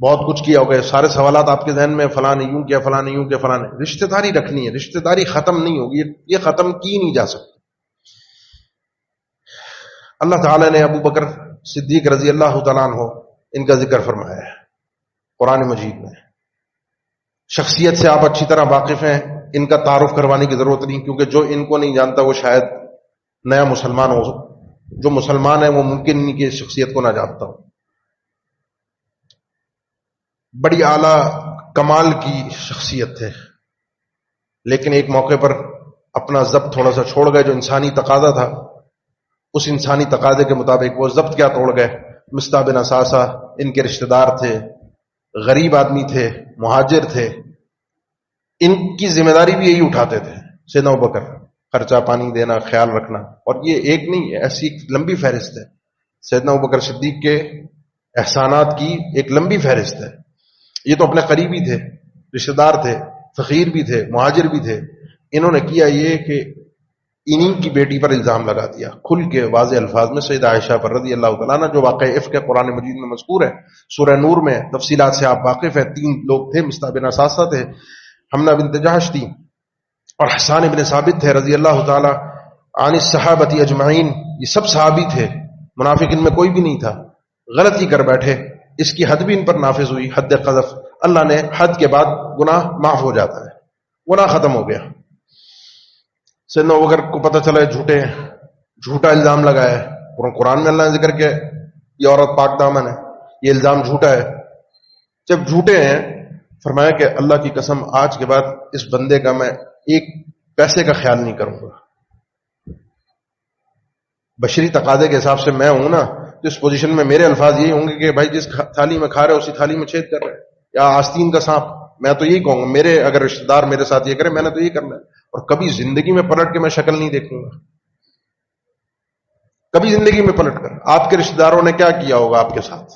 بہت کچھ کیا ہوگا، سارے سوالات آپ کے ذہن میں فلاں نے یوں کیا، فلاں نے یوں کیا، فلاں نے. رشتہ داری رکھنی ہے، رشتہ داری ختم نہیں ہوگی، یہ ختم کی نہیں جا سکتی. اللہ تعالی نے ابو بکر صدیق رضی اللہ تعالیٰ عنہ ان کا ذکر فرمایا ہے قرآن مجید میں. شخصیت سے آپ اچھی طرح واقف ہیں، ان کا تعارف کروانے کی ضرورت نہیں، کیونکہ جو ان کو نہیں جانتا وہ شاید نیا مسلمان ہو، جو مسلمان ہے وہ ممکن نہیں کہ اس شخصیت کو نہ جانتا ہو. بڑی اعلیٰ کمال کی شخصیت تھے، لیکن ایک موقع پر اپنا ضبط تھوڑا سا چھوڑ گئے. جو انسانی تقاضا تھا اس انسانی تقاضے کے مطابق وہ ضبط کیا توڑ گئے. مصطح بن اساسہ ان کے رشتہ دار تھے، غریب آدمی تھے، مہاجر تھے، ان کی ذمہ داری بھی یہی اٹھاتے تھے سیدنا ابوبکر، خرچہ پانی دینا، خیال رکھنا. اور یہ ایک نہیں، ایسی ایک لمبی فہرست ہے سیدنا ابوبکر صدیق کے احسانات کی، ایک لمبی فہرست ہے. یہ تو اپنے قریبی تھے، رشتہ دار تھے، فقیر بھی تھے، مہاجر بھی تھے. انہوں نے کیا یہ کہ انہی کی بیٹی پر الزام لگا دیا کھل کے واضح الفاظ میں، سیدہ عائشہ پر رضی اللہ تعالیٰ عنہ، جو واقعہ افک قرآن مجید میں مذکور ہے، سورہ نور میں. تفصیلات سے آپ واقف ہیں. 3 لوگ تھے، مصطح بن اساسہ تھے، حمنہ بنت جہش تھی، اور حسان بن ثابت تھے رضی اللہ تعالیٰ عن الصحابۃ اجمعین. یہ سب صحابی تھے، منافق ان میں کوئی بھی نہیں تھا. غلطی کر بیٹھے، اس کی حد بھی ان پر نافذ ہوئی، حد قذف. اللہ نے حد کے بعد گناہ معاف ہو جاتا ہے، گناہ ختم ہو گیا. سیدنا ابوبکر کو پتہ چلا ہے جھوٹا الزام لگایا ہے. قرآن میں اللہ نے ذکر کیا یہ عورت پاک دامن ہے، یہ الزام جھوٹا ہے. جب جھوٹے ہیں فرمایا کہ اللہ کی قسم آج کے بعد اس بندے کا میں ایک پیسے کا خیال نہیں کروں گا. بشری تقاضے کے حساب سے میں ہوں نا، تو اس پوزیشن میں میرے الفاظ یہی ہوں گے کہ بھائی جس تھالی میں کھا رہے اسی تھالی میں چھید کر رہے، یا آستین کا سانپ. میں تو یہی کہوں گا، میرے اگر رشتہ دار میرے ساتھ یہ کرے میں نے تو یہی کرنا ہے. اور کبھی زندگی میں پلٹ کے میں شکل نہیں دیکھوں گا، کبھی زندگی میں پلٹ کر. آپ کے رشتہ داروں نے کیا کیا ہوگا آپ کے ساتھ؟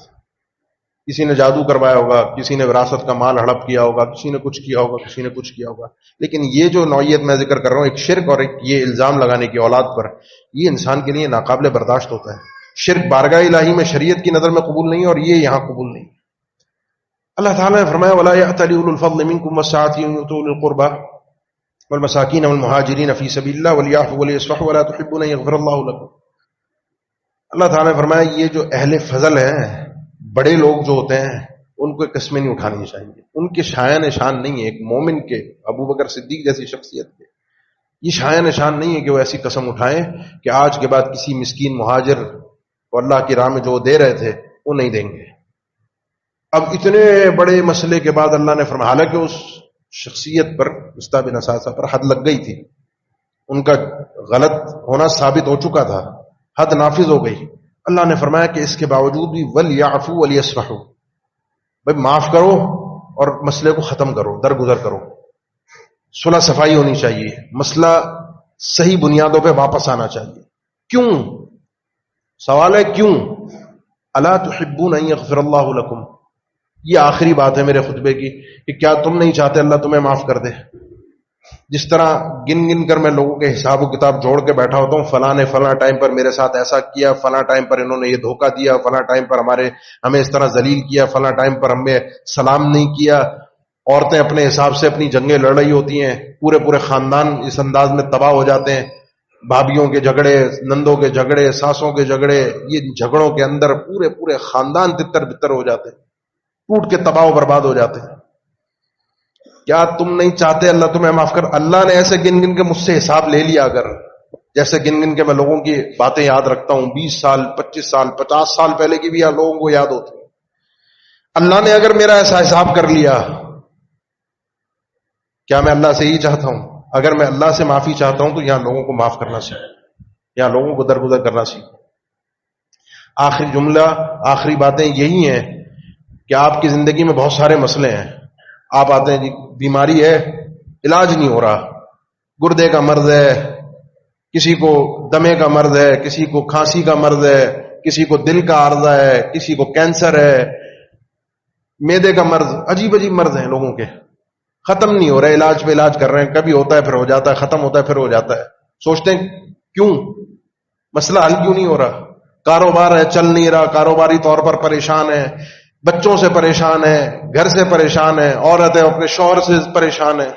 کسی نے جادو کروایا ہوگا، کسی نے وراثت کا مال ہڑپ کیا ہوگا، کسی نے کچھ کیا ہوگا، کسی نے کچھ کیا ہوگا. لیکن یہ جو نوعیت میں ذکر کر رہا ہوں، ایک شرک اور ایک یہ الزام لگانے کی اولاد پر، یہ انسان کے لیے ناقابل برداشت ہوتا ہے. شرک بارگاہ الہی میں شریعت کی نظر میں قبول نہیں، اور یہ یہاں قبول نہیں. اللہ تعالیٰ نے فرمایا وَلَا يَأْتَلِ أُولُو الْفَضْلِ مِنْكُمْ وَالسَّعَةِ أَن يُؤْتُوا أُولِي الْقُرْبَى والمساکین والمہاجرین فی سبیل اللہ ولیعفوا ولیصفحوا ولا تحبون ان یغفر اللہ لکم. اللہ تعالیٰ نے فرمایا یہ جو اہل فضل ہیں، بڑے لوگ جو ہوتے ہیں، ان کو قسمیں نہیں اٹھانی چاہیے. ان کے شایان نشان نہیں ہے ایک مومن کے، ابو بکر صدیق جیسی شخصیت کے یہ شایان نشان نہیں ہے کہ وہ ایسی قسم اٹھائیں کہ آج کے بعد کسی مسکین مہاجر کو اللہ کی راہ میں جو دے رہے تھے وہ نہیں دیں گے. اب اتنے بڑے مسئلے کے بعد اللہ نے فرمایا، حالانکہ اس شخصیت پر مصطفی بن اساسہ پر حد لگ گئی تھی، ان کا غلط ہونا ثابت ہو چکا تھا، حد نافذ ہو گئی. اللہ نے فرمایا کہ اس کے باوجود بھی وَلْيَعْفُوا وَلْيَصْفَحُوا، بھائی معاف کرو اور مسئلے کو ختم کرو، درگزر کرو. صلح صفائی ہونی چاہیے، مسئلہ صحیح بنیادوں پہ واپس آنا چاہیے. کیوں؟ سوال ہے کیوں؟ الا تحبون ان یغفر اللہ لکم، یہ آخری بات ہے میرے خطبے کی کہ کیا تم نہیں چاہتے اللہ تمہیں معاف کر دے؟ جس طرح گن گن کر میں لوگوں کے حساب و کتاب جوڑ کے بیٹھا ہوتا ہوں، فلاں نے فلاں ٹائم پر میرے ساتھ ایسا کیا، فلاں ٹائم پر انہوں نے یہ دھوکہ دیا، فلاں ٹائم پر ہمیں اس طرح ذلیل کیا، فلاں ٹائم پر ہمیں سلام نہیں کیا. عورتیں اپنے حساب سے اپنی جنگیں لڑ رہی ہوتی ہیں، پورے خاندان اس انداز میں تباہ ہو جاتے ہیں. بھابھیوں کے جھگڑے، نندوں کے جھگڑے، ساسوں کے جھگڑے، یہ جھگڑوں کے اندر پورے خاندان تتر بتر ہو جاتے ہیں، ٹوٹ کے تباہ و برباد ہو جاتے ہیں. کیا تم نہیں چاہتے اللہ تمہیں معاف کر؟ اللہ نے ایسے گن گن کے مجھ سے حساب لے لیا، اگر جیسے گن گن کے میں لوگوں کی باتیں یاد رکھتا ہوں، 20 سال 25 سال 50 سال پہلے کی بھی لوگوں کو یاد ہوتی. اللہ نے اگر میرا ایسا حساب کر لیا، کیا میں اللہ سے یہی چاہتا ہوں؟ اگر میں اللہ سے معافی چاہتا ہوں تو یہاں لوگوں کو معاف کرنا سیکھوں، یہاں لوگوں کو درگزر کرنا سیکھوں. آخری جملہ، آخری باتیں یہی ہیں کہ آپ کی زندگی میں بہت سارے مسئلے ہیں. آپ آتے ہیں جی بیماری ہے، علاج نہیں ہو رہا، گردے کا مرض ہے، کسی کو دمے کا مرض ہے، کسی کو کھانسی کا مرض ہے، کسی کو دل کا عارضہ ہے، کسی کو کینسر ہے، معدے کا مرض، عجیب عجیب مرض ہیں لوگوں کے، ختم نہیں ہو رہا، علاج پہ علاج کر رہے ہیں، کبھی ہوتا ہے پھر ہو جاتا ہے، ختم ہوتا ہے پھر ہو جاتا ہے. سوچتے ہیں کیوں؟ مسئلہ حل کیوں نہیں ہو رہا؟ کاروبار ہے چل نہیں رہا، کاروباری طور پر پریشان ہے، بچوں سے پریشان ہے، گھر سے پریشان ہے، عورت ہے اپنے شوہر سے پریشان ہے.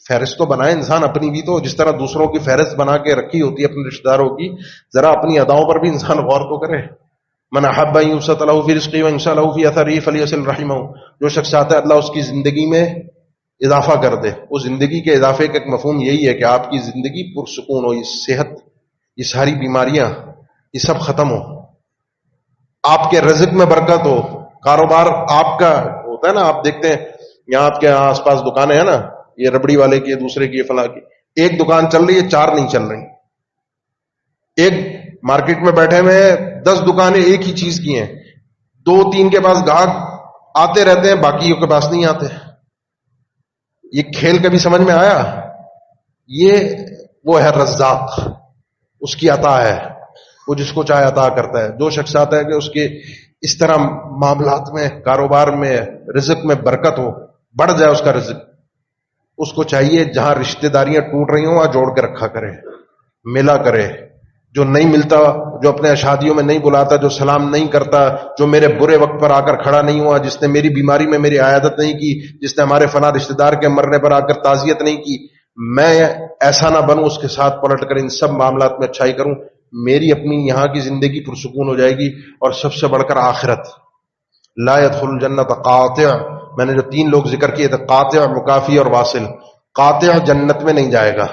فہرست تو بنائے انسان اپنی بھی، تو جس طرح دوسروں کی فہرست بنا کے رکھی ہوتی ہے اپنے رشتہ داروں کی، ذرا اپنی اداؤں پر بھی انسان غور تو کرے. من احب ان یبسط له فی رزقه وانشاء له فی اثره فلیصل رحمه، جو شخص چاہتا ہے اللہ اس کی زندگی میں اضافہ کر دے، اس زندگی کے اضافے کا ایک مفہوم یہی ہے کہ آپ کی زندگی پرسکون ہو، یہ صحت، یہ ساری بیماریاں، یہ سب ختم ہو، آپ کے رزق میں برکت ہو. کاروبار آپ کا ہوتا ہے نا، آپ دیکھتے ہیں یہاں آپ کے آس پاس دکانیں ہیں نا، یہ ربڑی والے کی، دوسرے کی، فلاں کی، ایک دکان چل رہی ہے 4 نہیں چل رہی. ایک مارکیٹ میں بیٹھے ہوئے 10 دکانیں ایک ہی چیز کی ہیں، 2-3 کے پاس گاہک آتے رہتے ہیں، باقیوں کے پاس نہیں آتے. یہ کھیل کبھی سمجھ میں آیا؟ یہ وہ ہے رزاق، اس کی عطا ہے، وہ جس کو چاہے عطا کرتا ہے. جو شخص آتا ہے کہ اس کے اس طرح معاملات میں، کاروبار میں، رزق میں برکت ہو، بڑھ جائے اس کا رزق، اس کو چاہیے جہاں رشتہ داریاں ٹوٹ رہی ہوں وہاں جوڑ کے رکھا کرے، ملا کرے. جو نہیں ملتا، جو اپنے شادیوں میں نہیں بلاتا، جو سلام نہیں کرتا، جو میرے برے وقت پر آ کر کھڑا نہیں ہوا، جس نے میری بیماری میں میری عیادت نہیں کی، جس نے ہمارے فلاں رشتہ دار کے مرنے پر آ کر تعزیت نہیں کی، میں ایسا نہ بنوں اس کے ساتھ پلٹ کر ان سب معاملات میں اچھائی کروں. میری اپنی یہاں کی زندگی پرسکون ہو جائے گی. اور سب سے بڑھ کر آخرت، لا يدخل الجنت قاطع، میں نے جو 3 لوگ ذکر کیے تھے، قاطع، مکافی اور واصل. قاطع جنت میں نہیں جائے گا،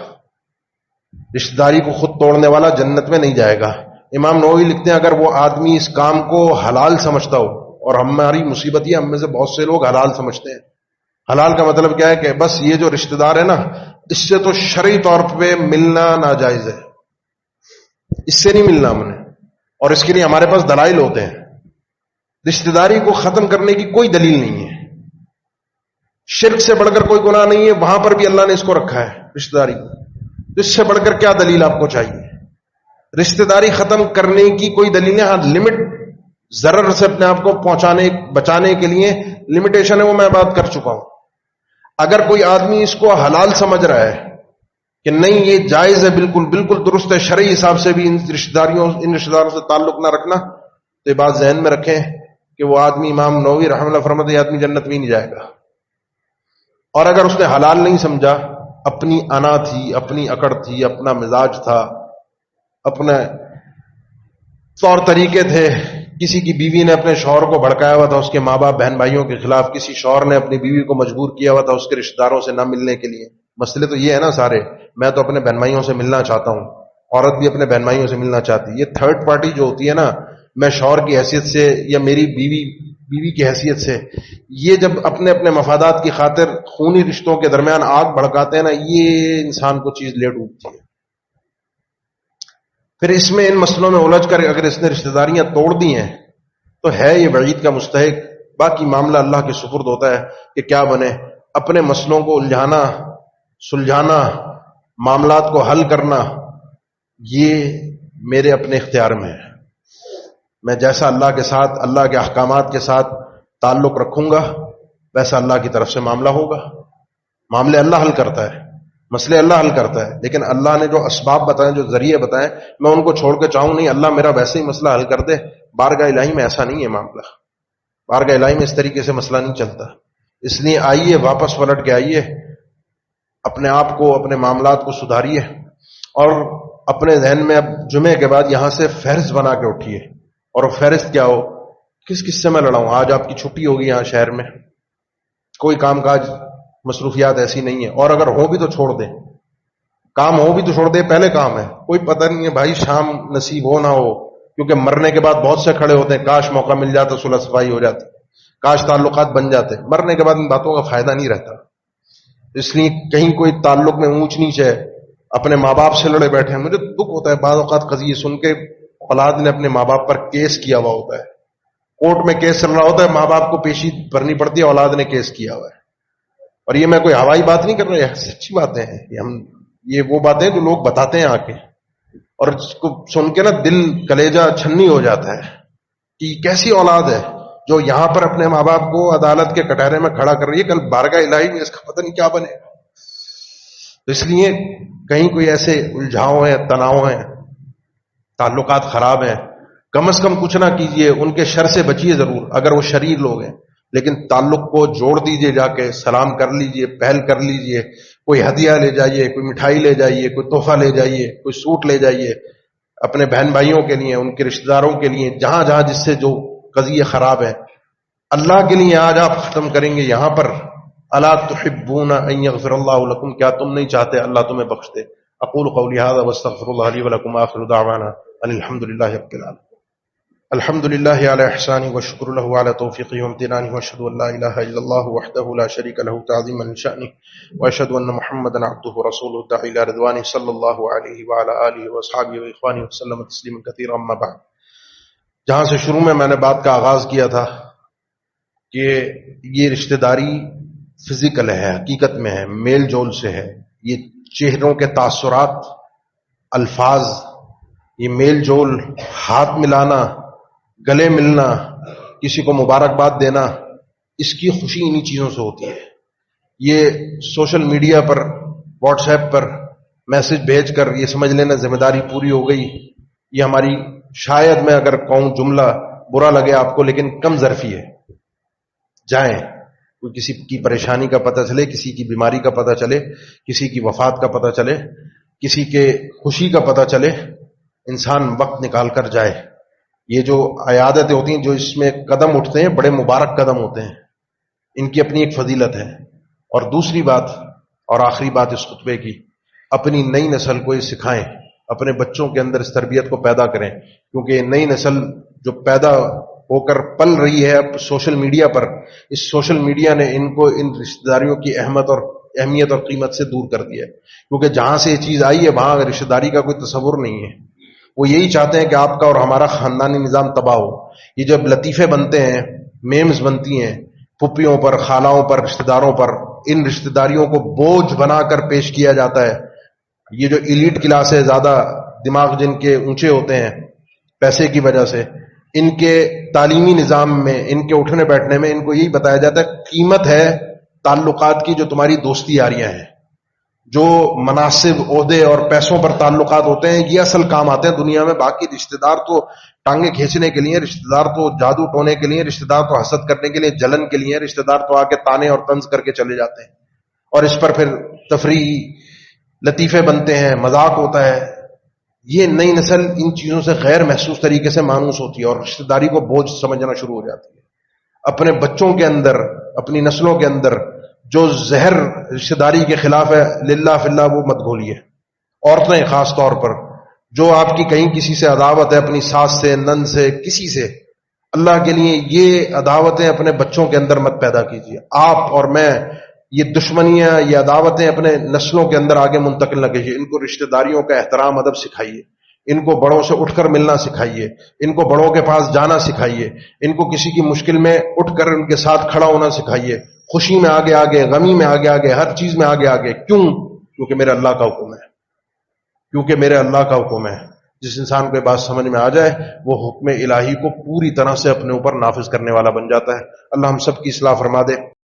رشتہ داری کو خود توڑنے والا جنت میں نہیں جائے گا. امام نووی لکھتے ہیں اگر وہ آدمی اس کام کو حلال سمجھتا ہو، اور ہماری مصیبت یہ ہم میں سے بہت سے لوگ حلال سمجھتے ہیں. حلال کا مطلب کیا ہے کہ بس یہ جو رشتہ دار ہے نا، اس سے تو شرعی طور پہ ملنا ناجائز ہے، اس سے نہیں ملنا ہم نے، اور اس کے لیے ہمارے پاس دلائل ہوتے ہیں. رشتہ داری کو ختم کرنے کی کوئی دلیل نہیں ہے، شرک سے بڑھ کر کوئی گناہ نہیں ہے، وہاں پر بھی اللہ نے اس کو رکھا ہے رشتہ داری کو. اس سے بڑھ کر کیا دلیل آپ کو چاہیے؟ رشتہ داری ختم کرنے کی کوئی دلیل نہیں. ہاں لمٹ، ضرر سے اپنے آپ کو بچانے کے لیے لمیٹیشن ہے، وہ میں بات کر چکا ہوں. اگر کوئی آدمی اس کو حلال سمجھ رہا ہے کہ نہیں یہ جائز ہے، بالکل بالکل درست ہے، شرعی حساب سے بھی ان رشتہ داروں سے تعلق نہ رکھنا، تو یہ بات ذہن میں رکھیں کہ وہ آدمی، امام نووی رحمہ اللہ فرماتے ہیں، یہ آدمی جنت میں نہیں جائے گا. اور اگر اس نے حلال نہیں سمجھا، اپنی انا تھی، اپنی اکڑ تھی، اپنا مزاج تھا، اپنے طور طریقے تھے کسی کی بیوی نے اپنے شوہر کو بھڑکایا ہوا تھا اس کے ماں باپ بہن بھائیوں کے خلاف، کسی شوہر نے اپنی بیوی کو مجبور کیا ہوا تھا اس کے رشتہ داروں سے نہ ملنے کے لیے. مسئلے تو یہ ہے نا سارے. میں تو اپنے بہن بھائیوں سے ملنا چاہتا ہوں، عورت بھی اپنے بہن بھائیوں سے ملنا چاہتی ہے. یہ تھرڈ پارٹی جو ہوتی ہے نا، میں شوہر کی حیثیت سے یا میری بیوی کی حیثیت سے، یہ جب اپنے اپنے مفادات کی خاطر خونی رشتوں کے درمیان آگ بھڑکاتے ہیں نا، یہ انسان کو چیز لے ڈوبتی ہے. پھر اس میں ان مسئلوں میں الجھ کر اگر اس نے رشتہ داریاں توڑ دی ہیں تو ہے یہ وعید کا مستحق. باقی معاملہ اللہ کے سپرد ہوتا ہے کہ کیا بنے. اپنے مسئلوں کو الجھانا، سلجھانا، معاملات کو حل کرنا، یہ میرے اپنے اختیار میں ہے. میں جیسا اللہ کے ساتھ، اللہ کے احکامات کے ساتھ تعلق رکھوں گا ویسا اللہ کی طرف سے معاملہ ہوگا. معاملے اللہ حل کرتا ہے، مسئلے اللہ حل کرتا ہے، لیکن اللہ نے جو اسباب بتائیں، جو ذریعے بتائیں، میں ان کو چھوڑ کے چاہوں نہیں اللہ میرا ویسے ہی مسئلہ حل کر دے. بارگاہ الہی میں ایسا نہیں ہے معاملہ. بارگاہ الہی میں اس طریقے سے مسئلہ نہیں چلتا. اس لیے آئیے واپس پلٹ کے آئیے، اپنے آپ کو، اپنے معاملات کو سدھاریے، اور اپنے ذہن میں اب جمعے کے بعد یہاں سے فہرست بنا کے اٹھیے. اور فہرست کیا ہو؟ کس سے میں لڑاؤں؟ آج آپ کی چھٹی ہوگی یہاں شہر میں، کوئی کام کاج مصروفیات ایسی نہیں ہے، اور اگر ہو بھی تو چھوڑ دیں. کام ہو بھی تو چھوڑ دیں، پہلے کام ہے. کوئی پتہ نہیں ہے بھائی، شام نصیب ہو نہ ہو، کیونکہ مرنے کے بعد بہت سے کھڑے ہوتے ہیں کاش موقع مل جاتا، صلح صفائی ہو جاتی، کاش تعلقات بن جاتے. مرنے کے بعد ان باتوں کا فائدہ نہیں رہتا. اس لیے کہیں کوئی تعلق میں اونچ نیچ ہے، اپنے ماں باپ سے لڑے بیٹھے ہیں. مجھے دکھ ہوتا ہے بعض اوقات قضیے سن کے، اولاد نے اپنے ماں باپ پر کیس کیا ہوا ہوتا ہے، کورٹ میں کیس چل رہا ہوتا ہے، ماں باپ کو پیشی بھرنی پڑتی ہے، اولاد نے کیس کیا ہوا ہے. اور یہ میں کوئی ہوائی بات نہیں کر رہا، یہ سچی باتیں ہیں. یہ وہ باتیں جو لوگ بتاتے ہیں آ کے، اور اس کو سن کے نا دل کلیجہ چھنی ہو جاتا ہے کہ کیسی اولاد ہے جو یہاں پر اپنے ماں باپ کو عدالت کے کٹہرے میں کھڑا کر رہی ہے، کل بارگاہ الہی میں اس کا پتہ نہیں کیا بنے. تو اس لیے کہیں کوئی ایسے الجھاؤ ہیں، تناؤ ہیں، تعلقات خراب ہیں، کم از کم کچھ نہ کیجئے، ان کے شر سے بچیے ضرور اگر وہ شریر لوگ ہیں، لیکن تعلق کو جوڑ دیجئے، جا کے سلام کر لیجئے، پہل کر لیجئے، کوئی ہدیہ لے جائیے، کوئی مٹھائی لے جائیے، کوئی تحفہ لے جائیے، کوئی سوٹ لے جائیے اپنے بہن بھائیوں کے لیے، ان کے رشتہ داروں کے لیے، جہاں جہاں جس سے جو قضیے خراب ہیں اللہ کے لیے آج آپ ختم کریں گے یہاں پر. الا تحبون ان یغفر اللہ لکم، کیا تم نہیں چاہتے اللہ تمہیں بخش دے؟ اقول قولی هذا واستغفر الله لي ولكم، آخر دعوانا ان الحمد لله رب العالمين. الحمد لله على احسانه والشكر له على توفيقه وامتنانه، واشهد ان لا اله الا الله وحده لا شريك له تعظيما لشأنه، واشهد ان محمدا عبده ورسوله الداعي الى رضوانه صلى الله عليه وعلى اله واصحابه واخوانه وسلم تسليما كثيرا. اما بعد، جہاں سے شروع میں نے بات کا آغاز کیا تھا کہ یہ رشتہ داری فزیکل ہے، حقیقت میں ہے، میل جول سے ہے. یہ چہروں کے تاثرات، الفاظ، یہ میل جول، ہاتھ ملانا، گلے ملنا، کسی کو مبارکباد دینا، اس کی خوشی انہی چیزوں سے ہوتی ہے. یہ سوشل میڈیا پر، واٹس ایپ پر میسج بھیج کر یہ سمجھ لینا ذمہ داری پوری ہو گئی، یہ ہماری، شاید میں اگر کہوں جملہ برا لگے آپ کو، لیکن کم ظرفی ہے. جائیں، کوئی کسی کی پریشانی کا پتہ چلے، کسی کی بیماری کا پتہ چلے، کسی کی وفات کا پتہ چلے، کسی کے خوشی کا پتہ چلے، انسان وقت نکال کر جائے. یہ جو عیادتیں ہوتی ہیں، جو اس میں قدم اٹھتے ہیں، بڑے مبارک قدم ہوتے ہیں، ان کی اپنی ایک فضیلت ہے. اور دوسری بات اور آخری بات اس خطبے کی، اپنی نئی نسل کو یہ سکھائیں، اپنے بچوں کے اندر اس تربیت کو پیدا کریں، کیونکہ نئی نسل جو پیدا ہو کر پل رہی ہے اب سوشل میڈیا پر، اس سوشل میڈیا نے ان کو ان رشتہ داریوں کی اہمیت اور قیمت سے دور کر دیا ہے. کیونکہ جہاں سے یہ چیز آئی ہے وہاں رشتہ داری کا کوئی تصور نہیں ہے. وہ یہی چاہتے ہیں کہ آپ کا اور ہمارا خاندانی نظام تباہ ہو. یہ جب لطیفے بنتے ہیں، میمز بنتی ہیں، پھپھیوں پر، خالاؤں پر، رشتہ داروں پر، ان رشتہ داریوں کو بوجھ بنا کر پیش کیا جاتا ہے. یہ جو ایلیٹ کلاس ہے، زیادہ دماغ جن کے اونچے ہوتے ہیں پیسے کی وجہ سے، ان کے تعلیمی نظام میں، ان کے اٹھنے بیٹھنے میں ان کو یہی بتایا جاتا ہے قیمت ہے تعلقات کی جو تمہاری دوستی یاریاں ہیں، جو مناصب، عہدے اور پیسوں پر تعلقات ہوتے ہیں، یہ اصل کام آتے ہیں دنیا میں. باقی رشتہ دار تو ٹانگیں کھینچنے کے لیے، رشتہ دار تو جادو ٹونے کے لیے، رشتہ دار تو حسد کرنے کے لیے، جلن کے لیے، رشتہ دار تو آ کے تانے اور طنز کر کے چلے جاتے ہیں، اور اس پر پھر تفریح، لطیفے بنتے ہیں، مذاق ہوتا ہے. یہ نئی نسل ان چیزوں سے غیر محسوس طریقے سے مانوس ہوتی ہے اور رشتہ داری کو بوجھ سمجھنا شروع ہو جاتی ہے. اپنے بچوں کے اندر، اپنی نسلوں کے اندر جو زہر رشتہ داری کے خلاف ہے، للہ فی اللہ وہ مت گھولیے. عورتیں خاص طور پر جو آپ کی کہیں کسی سے عداوت ہے، اپنی ساس سے، نند سے، کسی سے، اللہ کے لیے یہ عداوتیں اپنے بچوں کے اندر مت پیدا کیجیے. آپ اور میں یہ دشمنیاں، یہ عداوتیں اپنے نسلوں کے اندر آگے منتقل نہ کیجیے. ان کو رشتہ داریوں کا احترام ادب سکھائیے، ان کو بڑوں سے اٹھ کر ملنا سکھائیے، ان کو بڑوں کے پاس جانا سکھائیے، ان کو کسی کی مشکل میں اٹھ کر ان کے ساتھ کھڑا ہونا سکھائیے، خوشی میں آگے آگے، غمی میں آگے آگے، ہر چیز میں آگے آگے. کیوں؟ کیونکہ میرے اللہ کا حکم ہے، کیونکہ میرے اللہ کا حکم ہے. جس انسان کو یہ بات سمجھ میں آ جائے وہ حکم الہی کو پوری طرح سے اپنے اوپر نافذ کرنے والا بن جاتا ہے. اللہ ہم سب کی اصلاح فرما دے.